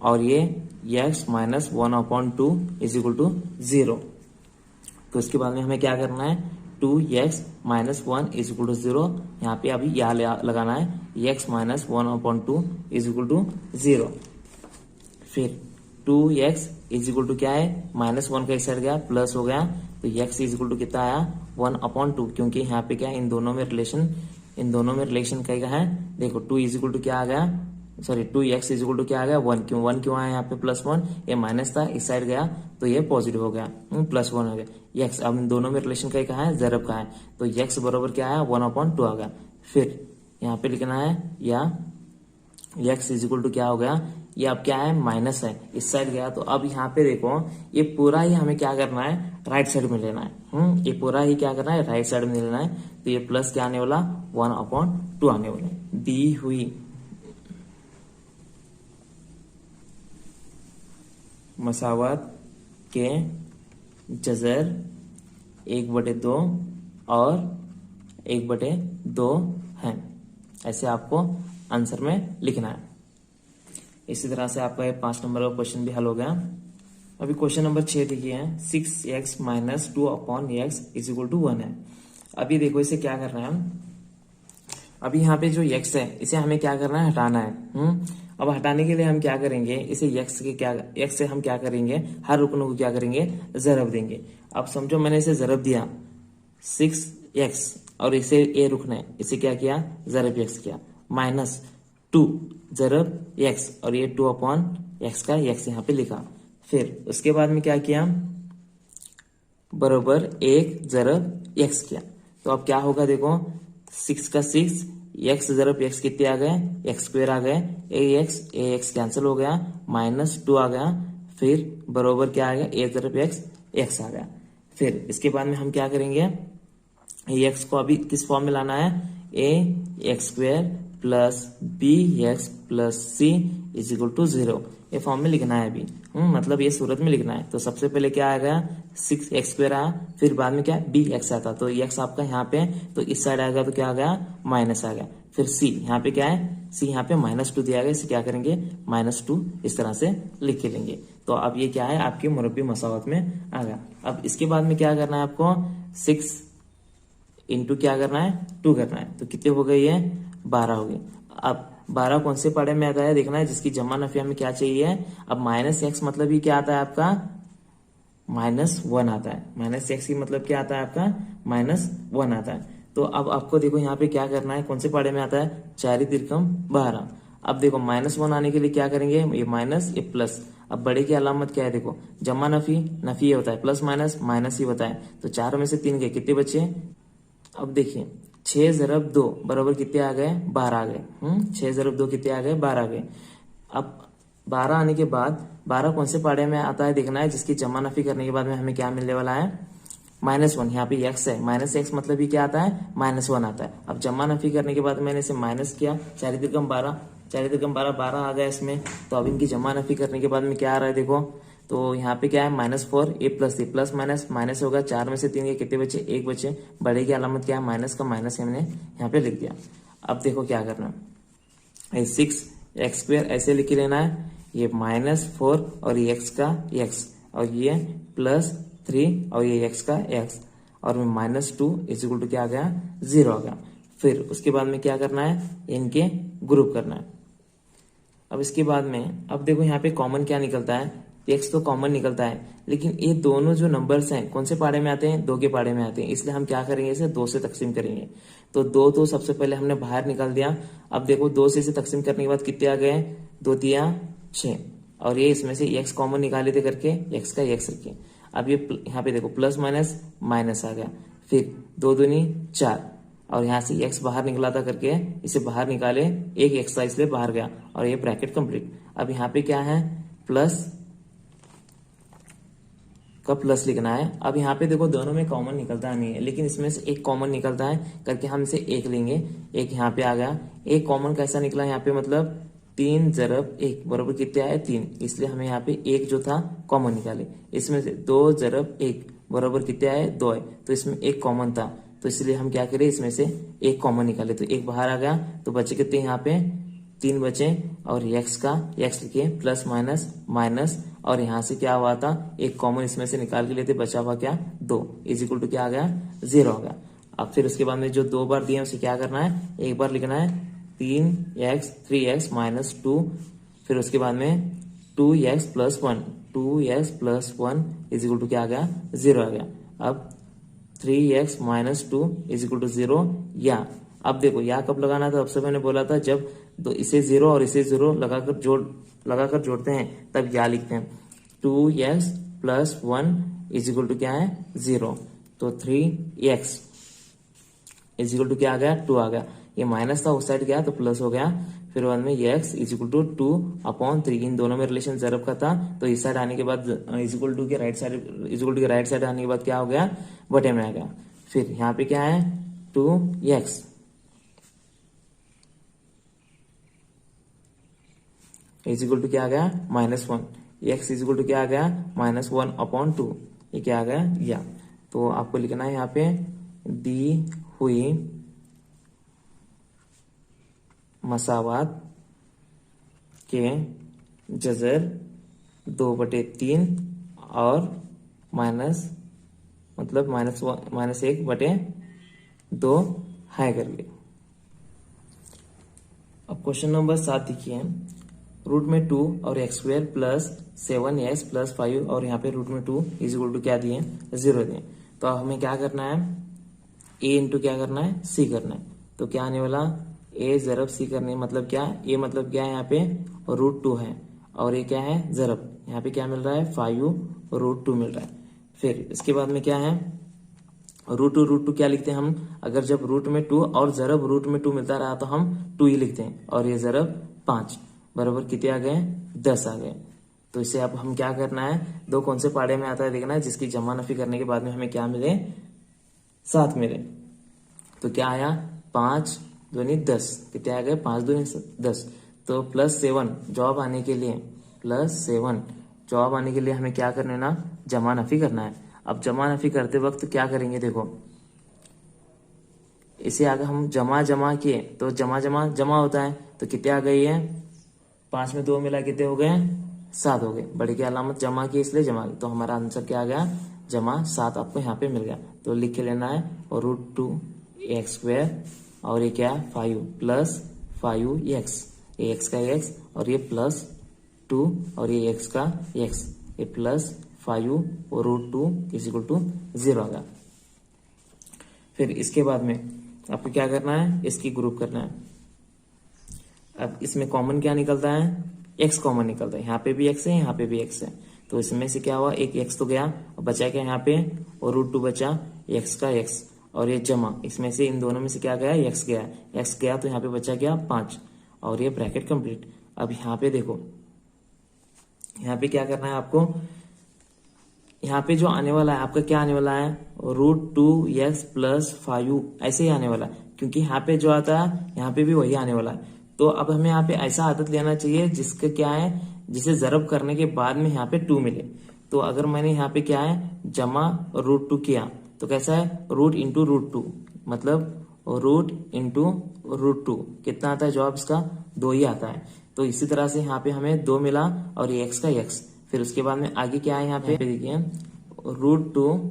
और ये x - 1/2 = 0। तो इसके बाद में हमें क्या करना है, 2x - 1 = 0, यहाँ पे अभी या लगाना है, x - 1/2 = 0। फिर 2x = क्या है, -1 का इस साइड गया, प्लस हो गया, तो x = कितना आया 1/2, क्योंकि यहाँ पे क्या इन दोनों में रिलेशन क्या है, देखो 2 क्या आ गया, सॉरी 2x = क्या आ गया 1 क्यों आया यहाँ पे +1, ये माइनस था इस साइड गया तो ये पॉजिटिव हो गया, +1 हो गया। x अब इन दोनों में रिलेशन का कहा है, ज़रब का है, तो x बराबर क्या आया 1/2 आ गया। फिर यहाँ पे लिखना है, या x = क्या हो गया, ये अब क्या है माइनस है, इस साइड गया, तो अब यहाँ पे देखो ये पूरा ही हमें क्या करना है, राइट साइड में लेना है। ये पूरा ही क्या करना है, राइट साइड में लेना है। तो ये प्लस क्या आने वाला 1/2 आने वाला। दी हुई मसावत के जजर 1/2 और 1/2 है, ऐसे आपको आंसर में लिखना है। इसी तरह से आपका ये 5 नंबर का क्वेश्चन भी हल हो गया। अभी क्वेश्चन नंबर 6 देखिए है 6x minus 2/x is equal to 1 है। अभी देखो इसे क्या करना है हम, अभी यहाँ पे जो x है इसे हमें क्या करना है, हटाना है। अब हटाने के लिए हम क्या करेंगे, इसे x से हम क्या करेंगे, हर रुकनों को क्या करेंगे, जरब देंगे। अब समझो मैंने इसे जरब दिया 6x और इसे a रुकना है, इसे क्या किया, जरब x किया, माइनस 2 जरब x और ये 2/x का x यहाँ पे लिखा। फिर उसके बाद में क्या किया, बरोबर 1 जरब x किया। तो अब क्या होगा देखो, 6 का 6, x जरब x कितने आ गए, x स्क्वायर आ गए, ax कैंसिल हो गया, माइनस 2 आ गया, फिर बरोबर क्या आ गया, a जरब x आ गया। फिर इसके बाद में हम क्या करेंगे, x को अभी किस फॉर्म में लाना है, ax square plus bx plus c is equal to 0, ये फॉर्म में लिखना है अभी। मतलब ये सूरत में लिखना है। तो सबसे पहले क्या आएगा, 6x स्क्वायर आया, फिर बाद में क्या bx आता, तो x आपका यहाँ पे, तो इस साइड आएगा तो क्या आ गया, माइनस आ गया। फिर c यहाँ पे क्या है, c यहाँ पे -2 दिया गया, इसे क्या करेंगे, -2 इस तरह से लिख के लेंगे। तो अब ये क्या है, आपके मुरब्बी मसावत में आ गया। अब इसके बाद में क्या करना है आपको, 6 इंटू क्या करना है, 2 करना है, तो कितने हो गए, ये 12 हो गए। अब 12 कौन से पढ़े में आता है देखना है, जिसकी जमा नफिया में क्या चाहिए। अब -x मतलब ये क्या आता है आपका, -1 आता है। -x की मतलब क्या आता है आपका, -1 आता है। तो अब आपको देखो यहाँ पे क्या करना है, कौन से पढ़े में आता है, 4 तिरकम 12। अब देखो -1 आने के लिए क्या करेंगे, ये माइनस ये प्लस। अब बड़े की अलामत क्या है देखो, जमा नफी, नफी ये होता है, प्लस माइनस माइनस ही होता है। तो 4 में से 3 गए, कितने बचे। अब देखिए 6 जरब 2 बराबर कितने आ गए, 12 आ गए। 6 जरब 2 कितने आ गए, 12 आ गए। अब 12 आने के बाद 12 कौन से पाड़े में आता है देखना है, जिसकी जमा नफी करने के बाद में हमें क्या मिलने वाला है, -1। यहाँ पे x है, -x मतलब ये क्या आता है, -1 आता है। अब जमा नफी करने के बाद मैंने इसे माइनस किया, 4 तिरकम 12, 4 तिरकम 12, 12 आ गया इसमें। तो अब इनकी जमा नफी करने के बाद में क्या आ रहा है देखो, तो यहाँ पे क्या है, -4, ए प्लस थी, प्लस माइनस माइनस होगा, 4 में से 3 के कितने बचे, 1 बचे। बड़े की अलामत क्या है, माइनस का माइनस हमने यहाँ पे लिख दिया। अब देखो क्या करना है, 6x स्क्वायर ऐसे लिख लेना है, ये -4 और ये x का x और ये +3 और ये x का x और -2 इज इक्वल टू क्या आ गया, 0 आ गया। फिर उसके बाद में क्या करना है, इनके ग्रुप करना है। अब इसके बाद में अब देखो यहाँ पे कॉमन क्या निकलता है, x तो कॉमन निकलता है, लेकिन ये दोनों जो नंबर्स हैं कौन से पाड़े में आते हैं, 2 के पाड़े में आते हैं, इसलिए हम क्या करेंगे, इसे 2 से तकसीम करेंगे। तो 2 तो सबसे पहले हमने बाहर निकाल दिया। अब देखो 2 से इसे तकसीम करने के बाद कितने आ गए, 2 तिया 6 और ये इसमें से x कॉमन निकाले थे करके x का x रखिए। अब ये यहाँ पे देखो प्लस माइनस माइनस आ गया, फिर 2 दूनी 4 और यहाँ से x बाहर निकला था करके इसे बाहर निकाले, एक एक्स्ट्रा इसलिए बाहर गया और ये ब्रैकेट कंप्लीट। अब यहाँ पे क्या है, प्लस का प्लस लिखना है। अब यहाँ पे देखो दोनों में कॉमन निकलता नहीं है, लेकिन इसमें से एक कॉमन निकलता है करके हम इसे 1 लेंगे। एक यहाँ पे आ गया, एक कॉमन कैसा निकला यहाँ पे, मतलब 3 जरब 1 बराबर कितने आए, 3, इसलिए हमें यहाँ पे 1 जो था कॉमन निकाले। इसमें से 2 जरब 1 बराबर कितने आए, 2 आए, तो इसमें एक कॉमन था, तो इसलिए हम क्या करें, इसमें से एक कॉमन निकाले, तो एक बाहर आ गया, तो बचे कितने यहाँ पे 3 बचे और x का x लिखे प्लस माइनस माइनस और यहाँ से क्या हुआ था, एक कॉमन इसमें से निकाल के लेते, बचा हुआ क्या 2 इज इक्वल टू क्या आ गया, 0 आ गया। अब फिर उसके बाद में जो 2 बार दिए उसे क्या करना है, एक बार लिखना है 3x माइनस 2, फिर उसके बाद में 2x plus 1, 2x plus 1 is equal to क्या आ गया, 0 आ गया। अब 3x minus 2 is equal to 0 या। अब देखो या कब लगाना था, सबसे मैंने बोला था जब तो इसे 0 और इसे 0 लगाकर जोड़ते हैं तब या लिखते हैं। 2x plus 1 is equal to क्या है, 0, तो 3x इज इक्वल टू क्या आ गया, 2 आ गया। ये माइनस था उस साइड गया तो प्लस हो गया। फिर बाद में x इज इक्वल टू 2/3, इन दोनों में रिलेशन जरब का था, तो इस साइड आने के बाद इज इक्वल टू के राइट साइड आने के बाद क्या हो गया, बटे में आ गया। फिर यहाँ पे क्या है 2x इज इक्वल टू क्या आ गया, -1, x इज इक्वल टू क्या आ गया, -1/2, ये क्या आ गया या। तो आपको लिखना है यहाँ पे दी हुई मसावात के जजर 2/3 और माइनस मतलब -1/2 है करके। अब क्वेश्चन नंबर 7 देखिए, रूट में 2 और x² प्लस 7x प्लस 5 और यहाँ पे रूट में 2 इज इक्वल टू क्या दिए, 0 दिए। तो अब हमें क्या करना है, a इंटू क्या करना है, c करना है। तो क्या आने वाला, a ज़रब c करने मतलब क्या, a मतलब क्या है यहाँ पे √2 है और ये क्या है ज़रब, यहाँ पे क्या मिल रहा है 5√2 मिल रहा है। फिर इसके बाद में क्या है √2 क्या लिखते हैं हम, अगर जब रूट में 2 और ज़रब रूट में 2 मिलता रहा तो हम 2 ही लिखते हैं और ये ज़रब 5 बराबर कितने आ गए, 10 आ गए। तो इसे अब हम क्या करना है, दो कौन से पाड़े में आता है देखना है, जिसकी जमा नफी करने के बाद में हमें क्या मिले, 7 मिले। तो क्या आया 5 दूनी 10, कितने आ गए 5 दूनी 10। तो +7 जवाब आने के लिए, +7 जवाब आने के लिए हमें क्या करना है ना, जमा नफी करना है। अब जमा नफी करते वक्त क्या करेंगे, देखो इसे अगर हम जमा किए तो जमा होता है, तो कितने आ गई है, 5 में 2 मिला कितने हो गए, 7 हो गए। बड़ी की अलामत जमा की इसलिए जमा की, तो हमारा आंसर क्या आ गया, जमा 7 आपको यहाँ पे मिल गया। तो लिख के लेना है और √2x² और ये क्या 5 प्लस 5x, ये x का x और ये +2 और ये x का x, ये +5 और √2 इज इक्वल टू 0 आ गया। फिर इसके बाद में आपको क्या करना है, इसकी ग्रुप करना है। अब इसमें कॉमन क्या निकलता है, x कॉमन निकलता है, यहाँ पे भी x है यहाँ पे भी x है। तो इसमें से क्या हुआ, एक x तो गया और बचा क्या यहाँ पे, और √2 बचा, x का x और ये जमा, इसमें से इन दोनों में से क्या गया, x गया तो यहाँ पे बचा क्या 5 और ये ब्रैकेट कंप्लीट। अब यहाँ पे देखो, यहाँ पे क्या करना है आपको, यहाँ पे जो आने वाला है आपका क्या आने वाला है, √2x प्लस 5 ऐसे ही आने वाला है, क्योंकि यहाँ पे जो आता है यहाँ पे भी वही आने वाला है। तो अब हमें यहाँ पे ऐसा आदत लेना चाहिए जिसका क्या है, जिसे ज़रब करने के बाद में यहाँ पे 2 मिले। तो अगर मैंने यहाँ पे क्या है जमा √2 किया तो कैसा है, रूट इंटू √2 मतलब रूट इंटू √2 कितना आता है जवाब इसका, 2 ही आता है। तो इसी तरह से यहाँ पे हमें 2 मिला और ये x का x। फिर उसके बाद में आगे क्या है, यहाँ पे देखिए √2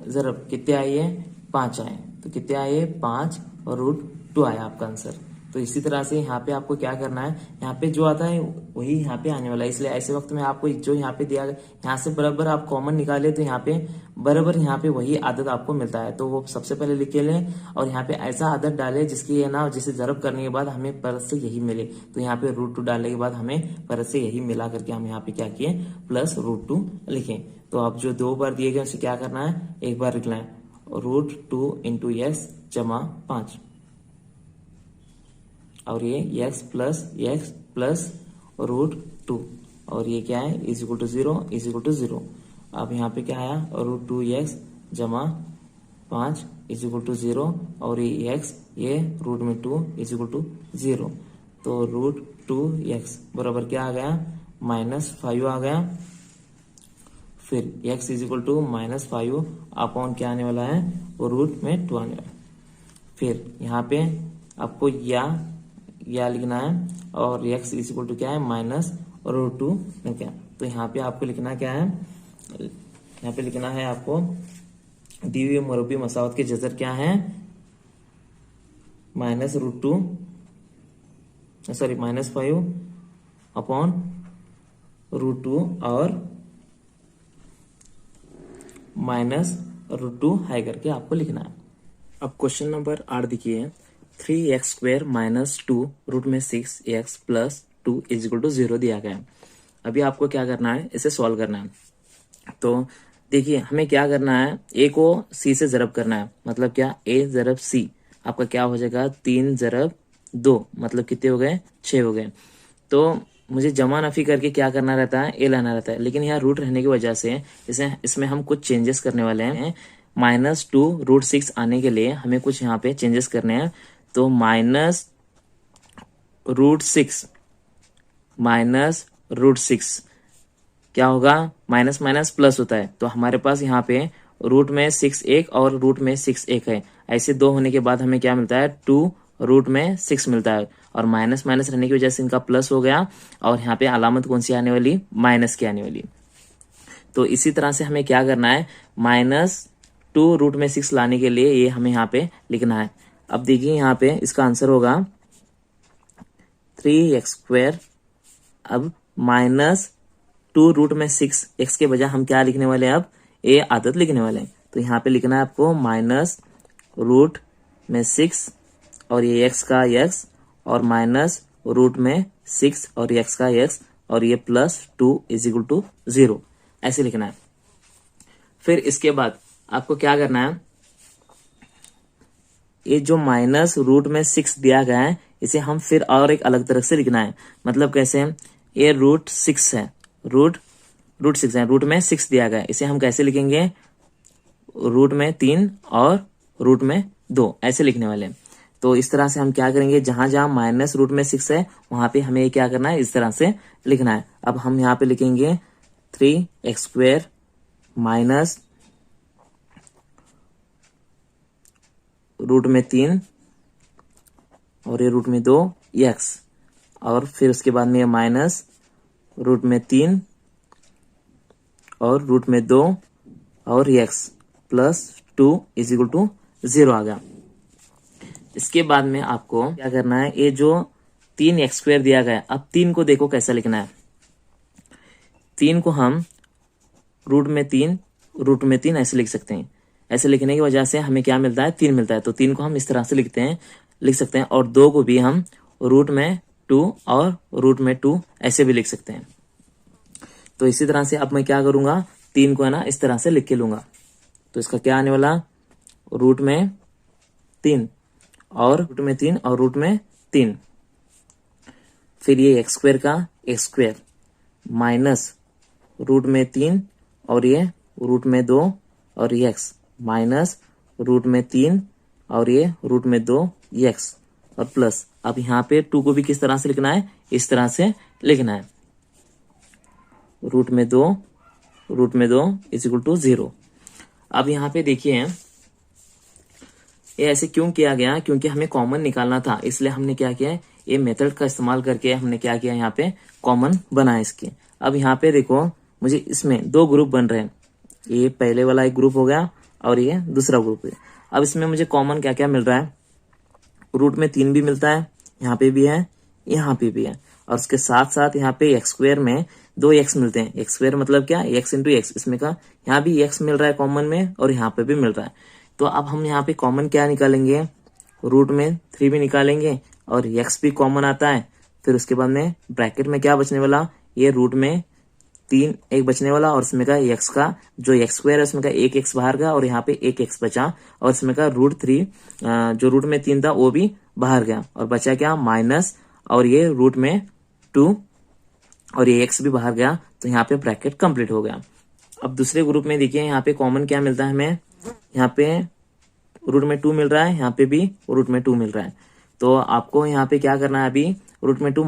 ज़रब कितने आई है, 5 आए। तो कितने आए 5 और √2 आया आपका आंसर। तो इसी तरह से यहाँ पे आपको क्या करना है, यहाँ पे जो आता है वही यहाँ पे आने वाला है। इसलिए ऐसे वक्त में आपको जो यहाँ पे दिया गया, यहाँ से बराबर आप कॉमन निकाले तो यहाँ पे बराबर यहाँ पे वही आदत आपको मिलता है। तो वो सबसे पहले लिख के लें और यहाँ पे ऐसा आदत डाले जिसकी है ना, जिसे ज़रब करने के बाद हमें परत से यही मिले। तो यहाँ पे √2 डालने के बाद हमें परत से यही मिला करके हम यहाँ पे क्या किए, +√2 लिखें। तो अब जो 2 बार दिए गए उसे क्या करना है, एक बार लिखना है, √2 इंटू x जमा 5 और ये x प्लस √2 और ये क्या है इज इक्वल टू 0 अब यहाँ पे क्या आया, √2x जमा 5 इज इक्वल टू 0 और ये x ये रूट में 2 इज इक्वल टू 0। तो √2x बराबर क्या आ गया, -5 आ गया। फिर x is equal to -5 upon क्या आने वाला है, रूट में 2 आने वाला है। फिर यहाँ पे आपको या लिखना है और x इज इक्वल टू क्या है -√2 क्या। तो यहाँ पे आपको लिखना क्या है, यहाँ पे लिखना है आपको दी हुई मरबी मसावत के जजर क्या है, -5 अपॉन √2 और -√2 है करके आपको लिखना है। अब क्वेश्चन नंबर 8 देखिए, 3x² - 2 रूट में 6x plus 2 is equal to 0 दिया गया है। अभी आपको क्या करना है, इसे सॉल्व करना है। तो देखिए हमें क्या करना है, a को c से ज़रब करना है, मतलब क्या a ज़रब c आपका क्या हो जाएगा, 3 ज़रब 2 मतलब कितने हो गए, 6 हो गए। तो मुझे जमा नफी करके क्या करना रहता है, a लाना रहता है, लेकिन यहाँ रूट रहने की वजह से इसमें हम कुछ चेंजेस करने वाले हैं। -2 √6 आने के लिए हमें कुछ यहाँ पे चेंजेस करने हैं। तो -√6 क्या होगा, माइनस माइनस प्लस होता है। तो हमारे पास यहाँ पे रूट में 6 एक और रूट में 6 एक है, ऐसे 2 होने के बाद हमें क्या मिलता है, 2 रूट में 6 मिलता है और माइनस माइनस रहने की वजह से इनका प्लस हो गया और यहाँ पे अलामत कौन सी आने वाली, माइनस की आने वाली। तो इसी तरह से हमें क्या करना है, -2√6 लाने के लिए ये हमें यहाँ पे लिखना है। अब देखिए यहाँ पे इसका आंसर होगा 3x²। अब -2√6 x के बजाय हम क्या लिखने वाले हैं, अब ए आदत लिखने वाले हैं। तो यहाँ पे लिखना है आपको -√6 और ये x का x और -√6 और x का x और ये +2 = 0 ऐसे लिखना है। फिर इसके बाद आपको क्या करना है, ये जो -√6 दिया गया है इसे हम फिर और एक अलग तरह से लिखना है। मतलब कैसे, ये √6 है, √6 है, √6 दिया गया है, इसे हम कैसे लिखेंगे, √3 और √2 ऐसे लिखने वाले हैं। तो इस तरह से हम क्या करेंगे, जहां जहां -√6 है वहां पे हमें क्या करना है, इस तरह से लिखना है। अब हम यहाँ पे लिखेंगे 3x² माइनस √3 और ये √2x और फिर उसके बाद में माइनस √3 और √2 और x +2 = 0 आ गया। इसके बाद में आपको क्या करना है, ये जो 3x² दिया गया है, अब 3 को देखो कैसा लिखना है। 3 को हम √3 ऐसे लिख सकते हैं। ऐसे लिखने की वजह से हमें क्या मिलता है, 3 मिलता है। तो 3 को हम इस तरह से लिख सकते हैं और 2 को भी हम √2 और √2 ऐसे भी लिख सकते हैं। तो इसी तरह से अब मैं क्या करूंगा, 3 को है ना इस तरह से लिख के लूंगा। तो इसका क्या आने वाला, √3 और √3 और √3। फिर ये x² का x² माइनस √3 और ये √2 और x माइनस √3 और ये √2x और प्लस। अब यहाँ पे 2 को भी किस तरह से लिखना है, इस तरह से लिखना है, √2 = 0। अब यहाँ पे देखिए ये ऐसे क्यों किया गया, क्योंकि हमें कॉमन निकालना था, इसलिए हमने क्या किया, ये मेथड का इस्तेमाल करके हमने क्या किया, यहाँ पे कॉमन बनाया इसके। अब यहाँ पे देखो मुझे इसमें 2 ग्रुप बन रहे हैं, ये पहले वाला एक ग्रुप हो गया और ये दूसरा ग्रुप है। अब इसमें मुझे कॉमन क्या क्या मिल रहा है, √3 भी मिलता है, यहाँ पे भी है, यहाँ पे भी है, और उसके साथ साथ यहाँ पे x² में 2x मिलते हैं। x² मतलब क्या, x × x, इसमें का यहाँ भी x मिल रहा है कॉमन में और यहाँ पे भी मिल रहा है। तो अब हम यहाँ पे कॉमन क्या निकालेंगे, √3 भी निकालेंगे और x भी कॉमन आता है। फिर उसके बाद में ब्रैकेट में क्या बचने वाला, ये √3 एक बचने वाला और इसमें का x का जो x² है उसमें का 1x बाहर गया और यहाँ पे 1x बचा और इसमें का √3 जो √3 था वो भी बाहर गया और बचा क्या, माइनस और ये √2 और ये x भी बाहर गया। तो यहाँ पे ब्रैकेट कंप्लीट हो गया। अब दूसरे ग्रुप में देखिए यहाँ पे कॉमन क्या मिलता है हमें, यहाँ पे √2 मिल रहा है, यहाँ पे भी √2 मिल रहा है। तो आपको यहाँ पे क्या करना है, अभी √2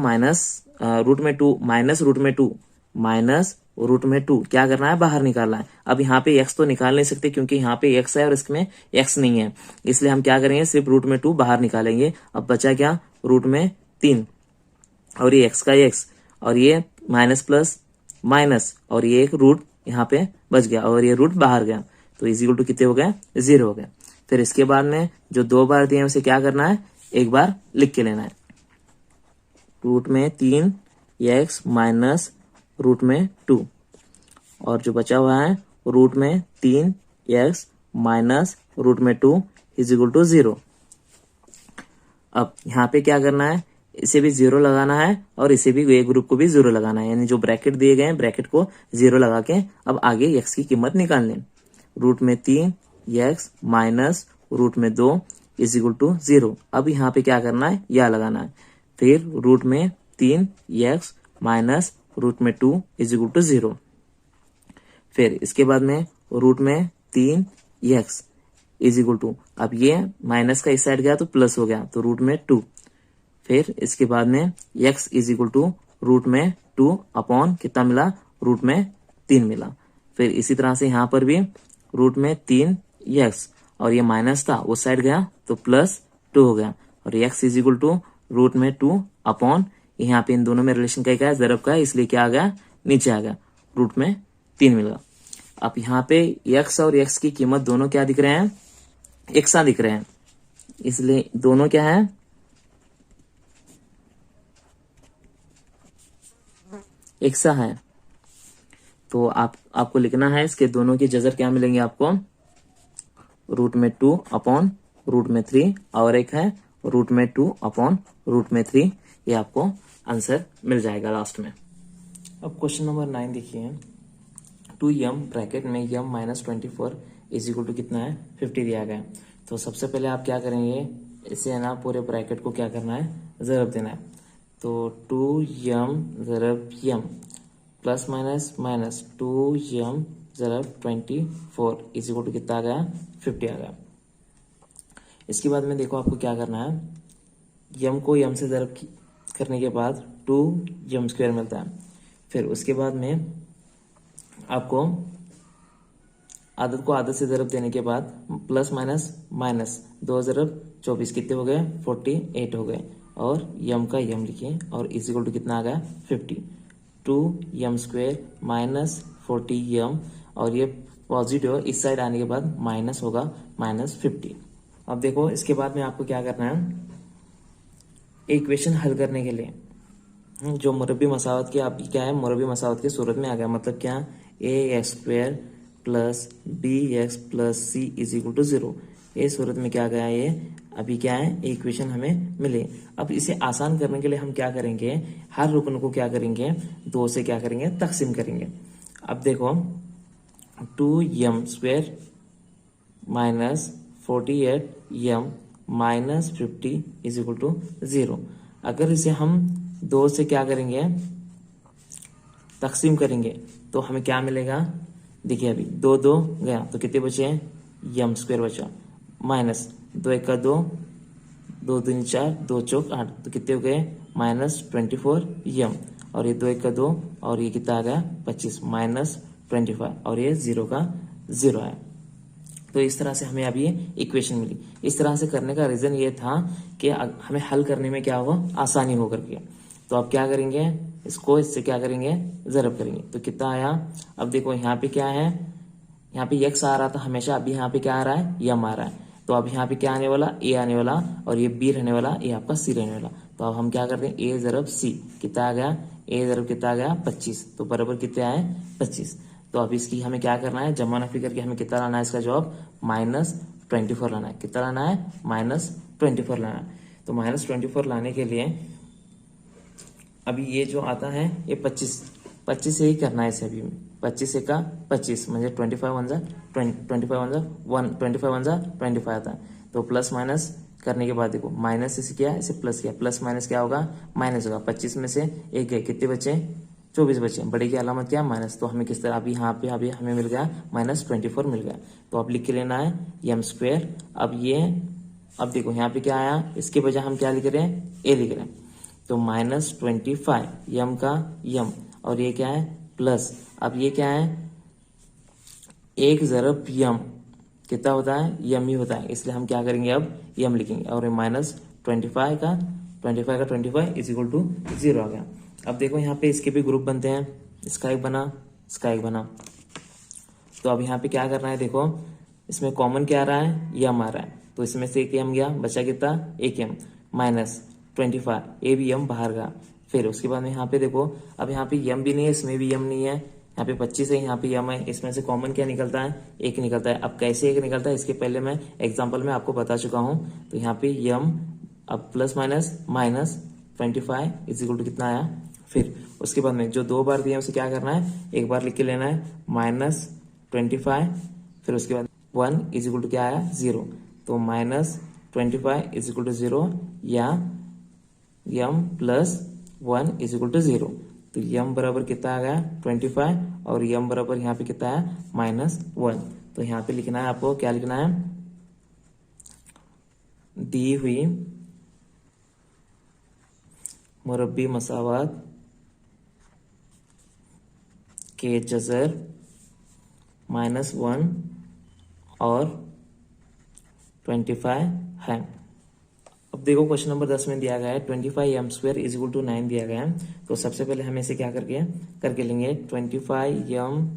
माइनस √2 क्या करना है, बाहर निकालना है। अब यहाँ पे x तो निकाल नहीं सकते क्योंकि यहाँ पे x है और इसमें x नहीं है, इसलिए हम क्या करेंगे, सिर्फ √2 बाहर निकालेंगे। अब बचा क्या, √3 और ये x का x और ये माइनस प्लस माइनस और ये एक रूट यहाँ पे बच गया और ये रूट बाहर गया। तो = कितने हो गए, 0 हो गए। फिर इसके बाद में जो 2 बार दिए उसे क्या करना है, एक बार लिख के लेना है, √3x माइनस √2 और जो बचा हुआ है √3x माइनस √2 = 0। अब यहाँ पे क्या करना है, इसे भी 0 लगाना है और इसे भी, ये ग्रुप को भी 0 लगाना है, यानी जो ब्रैकेट दिए गए हैं ब्रैकेट को 0 लगा के अब आगे x की कीमत निकालनी है। √3x minus √2 = 0। अब यहाँ पे क्या करना है, यह लगाना है, फिर √3x माइनस √2 = 0। फिर इसके बाद में √3x = अब ये माइनस का इस साइड गया तो प्लस हो गया तो √2। फिर इसके बाद में x = √2 अपॉन कितना मिला, √3 मिला। फिर इसी तरह से यहाँ पर भी √3x और ये माइनस था उस साइड गया तो +2 हो गया और x = √2 अपॉन, यहाँ पे इन दोनों में रिलेशन क्या है, ज़रब का है, इसलिए क्या आ गया, नीचे आ गया, √3 मिला। अब यहाँ पे x और x की कीमत दोनों क्या दिख रहे हैं, एक सा दिख रहे हैं, इसलिए दोनों क्या है, एक सा है। तो आपको लिखना है इसके दोनों की जजर क्या मिलेंगे आपको, √2/√3 और एक है √2/√3। ये आपको आंसर मिल जाएगा लास्ट में। अब क्वेश्चन नंबर 9 देखिए, 2m ब्रैकेट में m -24 इज इक्वल टू कितना है, 50 दिया गया है। तो सबसे पहले आप क्या करेंगे, इसे है ना पूरे ब्रैकेट को क्या करना है, ज़रब देना है। तो 2m ज़रब m plus minus minus 2m ज़रब 24 इज इक्वल टू कितना आ गया, 50 आ गया। इसके बाद में देखो आपको क्या करना है, m को m से ज़रब करने के बाद 2m² मिलता है। फिर उसके बाद में आपको आदत को आदत से ज़रब देने के बाद प्लस माइनस माइनस 2 ज़रब 24 कितने हो गए, 48 हो गए। और यम का यम लिखिए और इज इक्वल टू कितना आ गया, 50। 2m² माइनस 40m और ये पॉजिटिव इस साइड आने के बाद माइनस होगा -50। अब देखो इसके बाद में आपको क्या करना है, इक्वेशन हल करने के लिए जो मुरब्बी मसावत की आपकी क्या है, मुरब्बी मसावत की सूरत में आ गया। मतलब क्या, ax² plus bx plus c is equal to 0। ये सूरत में क्या गया, ये अभी क्या है, इक्वेशन हमें मिले। अब इसे आसान करने के लिए हम क्या करेंगे, हर रुकन को क्या करेंगे, 2 से क्या करेंगे, तकसीम करेंगे। अब देखो 2m² minus 48m minus 50 is equal to 0। अगर इसे हम 2 से क्या करेंगे, तकसीम करेंगे तो हमें क्या मिलेगा, देखिए अभी 2 2 गया तो कितने बचे, m² बचा, माइनस 2 1 का 2, 2 2 4, 2 चौक 8 तो कितने हो गए, -24m। और ये 2 1 का 2 और ये कितना आ गया, 25 -25 और ये 0 का 0 है। तो इस तरह से हमें अभी ये इक्वेशन मिली। इस तरह से करने का रीज़न ये था कि हमें हल करने में क्या होगा, आसानी हो करके। तो अब क्या करेंगे, इसको इससे क्या करेंगे, ज़रब करेंगे। तो कितना आया, अब देखो यहाँ पे क्या है, यहाँ पे x आ रहा था हमेशा, अभी यहाँ पे क्या आ रहा है, m आ रहा है। तो अब यहाँ पे क्या आने वाला, a आने वाला और ये b रहने वाला, ये आपका c रहने वाला। तो अब हम क्या करते हैं, a ज़रब c कितना आ गया, a ज़रब कितना आ गया, 25। तो बराबर कितने आए, 25। तो अब इसकी हमें क्या करना है, जमा नफी करके हमें कितना लाना है, इसका जवाब -24 लाना है। कितना लाना है, -24 लाना है। तो -24 लाने के लिए अभी ये जो आता है ये 25 से ही करना है इसे। अभी 25 से का 25 म्हणजे 25 आता है। तो प्लस माइनस करने के बाद देखो माइनस से क्या, इसे प्लस किया, प्लस माइनस क्या होगा, माइनस होगा। 25 में से एक गए, कितने बचे, 24 बचे। बड़े की अलामत क्या, माइनस। तो हमें किस तरह, अभी यहाँ पे अभी हमें मिल गया -24 मिल गया। तो अब लिख के लेना है m²। अब ये, अब देखो यहाँ पे क्या आया, इसके बजाय हम क्या लिख रहे हैं, a लिख रहे हैं। तो -25 यम का यम और ये क्या है, प्लस। अब ये क्या है, 1 ज़रब यम कितना होता है, यम ही होता है, इसलिए हम क्या करेंगे, अब यम लिखेंगे। और -25 का 25 इज इक्वल टू 0 आ गया। अब देखो यहाँ पे इसके भी ग्रुप बनते हैं, इसका एक बना, इसका एक बना। तो अब यहाँ पे क्या करना है, देखो इसमें कॉमन क्या आ रहा है, यम आ रहा है। तो इसमें से एक यम गया, बचा कितना, एक यम, -25 ए भी यम बाहर का। फिर उसके बाद में यहाँ पे देखो, अब यहाँ पे यम भी नहीं है, इसमें भी यम नहीं है, यहाँ पे 25 है, यहाँ पे यम है। इसमें से कॉमन क्या निकलता है, एक निकलता है। अब कैसे एक निकलता है, इसके पहले मैं एग्जांपल में आपको बता चुका हूँ। तो यहाँ पे यम, अब plus minus -25 is equal to कितना आया। फिर उसके बाद में जो 2 बार दिया उसे क्या करना है, एक बार लिख के लेना है -25। फिर उसके बाद 1 इज इक्वल टू क्या आया, 0। तो -25 इज इक्वल टू 0 या m plus 1 is equal to 0। तो m बराबर कितना आ गया, 25 और m बराबर यहाँ पे कितना है, -1। तो यहाँ पे लिखना है आपको, क्या लिखना है, दी हुई मुरब्बी मसावत के जज़र -1 और 25 है। अब देखो क्वेश्चन नंबर 10 में दिया गया है 25m² इज इक्वल टू 9 दिया गया है। तो सबसे पहले हमें इसे क्या करके लेंगे, 25m²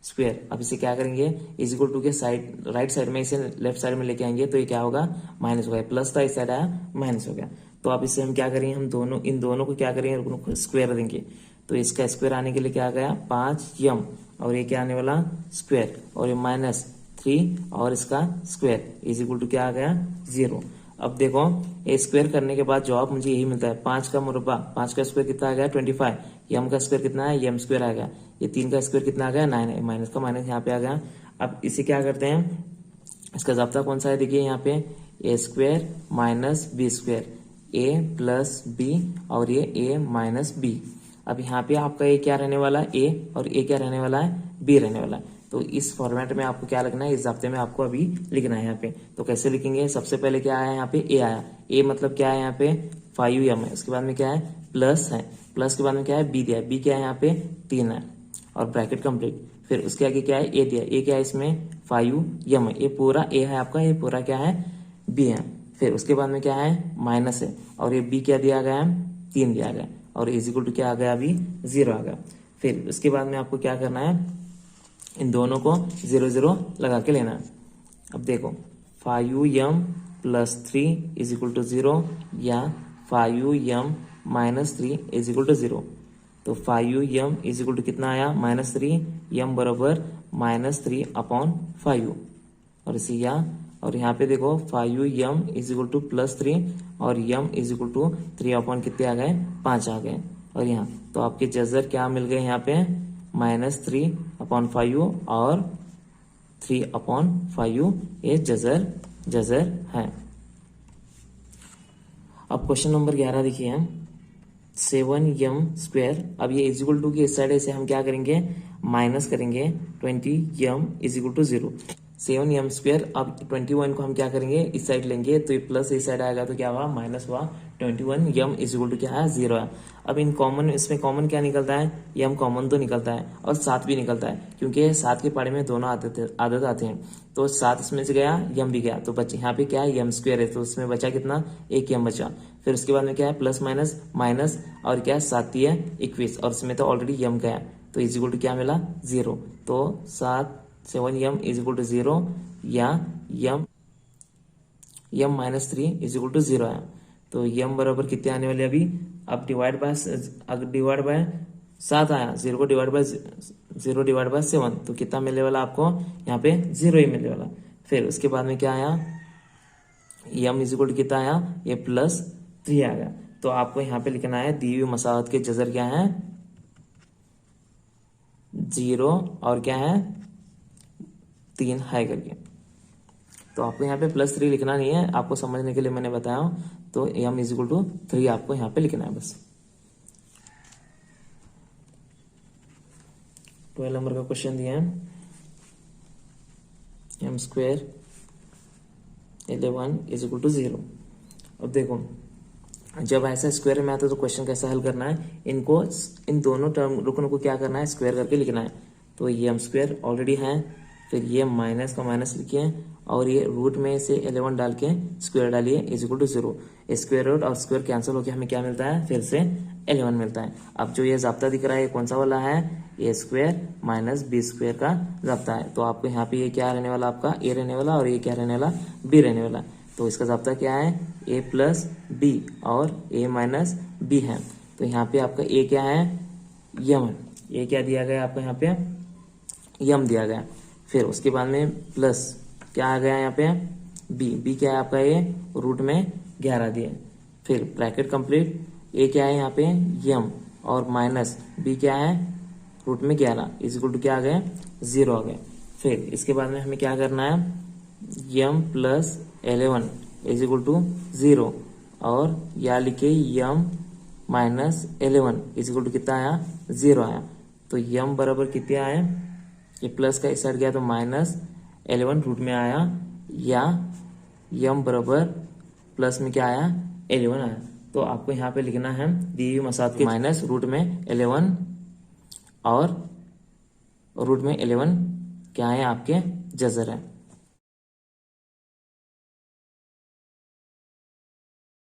स्क्वायर। अब इसे क्या करेंगे, इज इक्वल टू के साइड राइट साइड में इसे लेफ्ट साइड में लेके आएंगे तो ये क्या होगा, माइनस होगा। प्लस था इस साइड आया माइनस हो गया। तो अब इसे हम क्या करेंगे, हम दोनों इन दोनों को क्या करेंगे, स्क्वायर देंगे। तो इसका स्क्वायर आने के लिए क्या आ गया 5m, और ये क्या आने वाला स्क्वायर, और ये -3 और इसका स्क्वायर इज इक्वल टू क्या आ गया 0। अब देखो ये स्क्वायर करने के बाद जवाब मुझे यही मिलता है, 5 का मुरब्बा, 5 का स्क्वायर कितना आ गया 25, m का स्क्वायर कितना है m स्क्वायर आ गया, ये 3 का स्क्वायर कितना आ गया 9 है, माइनस का माइनस यहाँ पे आ गया। अब इसे क्या करते हैं, इसका ज़ाब्ता कौन सा है, देखिए यहाँ पे a square minus b square, a plus b और ये a माइनस बी। अब यहाँ पे आपका ये क्या रहने वाला है a, और a क्या रहने वाला है b रहने वाला है। तो इस फॉर्मेट में आपको क्या लिखना है, इस ज़ाब्ते में आपको अभी लिखना है यहाँ पे। तो कैसे लिखेंगे, सबसे पहले क्या आया यहाँ पे a आया, a मतलब क्या है यहाँ पे 5m है, उसके बाद में क्या है प्लस है, प्लस के बाद में क्या है b दिया है, b क्या है यहाँ पे 3 है और ब्रैकेट कंप्लीट। फिर उसके आगे क्या है a दिया, a क्या है इसमें 5m है, ये पूरा a है आपका, ये पूरा क्या है b है। फिर उसके बाद में क्या है माइनस है, और ये b क्या दिया गया है 3 दिया गया, और इज इक्वल टू क्या आ गया अभी 0 आ गया। फिर उसके बाद में आपको क्या करना है, इन दोनों को 0 0 लगा के लेना है। अब देखो 5m plus 3 is equal to 0 या 5m minus 3 is equal to 0। तो 5m इज इक्वल टू कितना आया -3, m बराबर -3 अपॉन 5, और इसी और यहाँ पे देखो 5m इज इक्वल टू +3 और m is equal to 3 upon कितने आ गए 5 आ गए। और यहाँ तो आपके जजर क्या मिल गए यहाँ पे -3 अपॉन 5 और 3 अपॉन 5, ये जजर है। अब क्वेश्चन नंबर 11 देखिए, 7m स्क्वायर। अब ये इज इक्वल टू की इस साइड से हम क्या करेंगे माइनस करेंगे, 20m is equal to 0। 7m square, अब 21 को हम क्या करेंगे इस साइड लेंगे तो ये प्लस इस साइड आएगा तो क्या हुआ माइनस हुआ, 21m इज इक्वल टू क्या है 0 है। अब इन कॉमन, इसमें कॉमन क्या निकलता है, m कॉमन तो निकलता है और 7 भी निकलता है, क्योंकि 7 के पारे में दोनों आदत आते हैं। तो 7 इसमें से गया, m भी गया, तो बच्चे यहाँ पे क्या है m स्क्वायर है, तो उसमें बचा कितना 1m बचा। फिर उसके बाद में क्या है प्लस माइनस माइनस, और क्या है 7 है 21, और इसमें तो ऑलरेडी m गया, तो इज इक्वल टू क्या मिला 0। तो 7m इज इक्वल टू 0 या m minus 3 is equal to 0 है। तो m बराबर कितने आने वाले अभी, अब डिवाइड बाय 7 आया, 0 को डिवाइड बाय 7, तो कितना मिलने वाला आपको यहाँ पे 0 ही मिलने वाला। फिर उसके बाद में क्या आया, m इज इक्वल टू कितना आया, ये +3 आ गया। तो आपको यहाँ पे लिखना है दी हुई मसावत के जजर क्या है 0 और क्या है 3 है करके। तो आपको यहाँ पे +3 लिखना नहीं है, आपको समझने के लिए मैंने बताया। तो m इज इक्वल टू 3 आपको यहाँ पे लिखना है बस। 12 नंबर का क्वेश्चन दिया है, m square 11 is equal to 0। अब देखो जब ऐसा स्क्वायर में आता है तो क्वेश्चन कैसा हल करना है, इनको इन दोनों टर्म रुकनों को क्या करना है स्क्वायर करके लिखना है। तो ये m स्क्वायर ऑलरेडी है, फिर ये माइनस का माइनस लिखिए, और ये रूट में से 11 डाल के स्क्वायर डालिए is equal to 0। Square root और स्क्वायर कैंसिल होकर हमें क्या मिलता है, फिर से 11 मिलता है। अब जो ये ज़ाब्ता दिख रहा है ये कौन सा वाला है, a square minus b square का ज़ाब्ता है। तो आपको यहाँ पे ये क्या रहने वाला आपका a रहने वाला, और ये क्या रहने वाला b रहने वाला। तो इसका ज़ाब्ता क्या है a प्लस b और a माइनस b है। तो यहाँ पे आपका a क्या है m, a क्या दिया गया आपको यहाँ पे m दिया गया। फिर उसके बाद में प्लस क्या आ गया यहाँ पे b क्या है आपका ये रूट में 11 दिया। फिर ब्रैकेट कंप्लीट, a क्या है यहाँ पे m और माइनस b क्या है रूट में 11 इज इक्वल टू क्या आ गया 0 आ गया। फिर इसके बाद में हमें क्या करना है m plus 11 is equal to 0, और या लिखे m minus 11 is equal to कितना आया 0 आया। तो m बराबर कितने आए, ये प्लस का इस साइड गया तो -11 रूट में आया, या m बराबर प्लस में क्या आया 11 आया। तो आपको यहाँ पे लिखना है दी हुई मसाद के माइनस रूट में 11 और रूट में 11 क्या है आपके जजर है।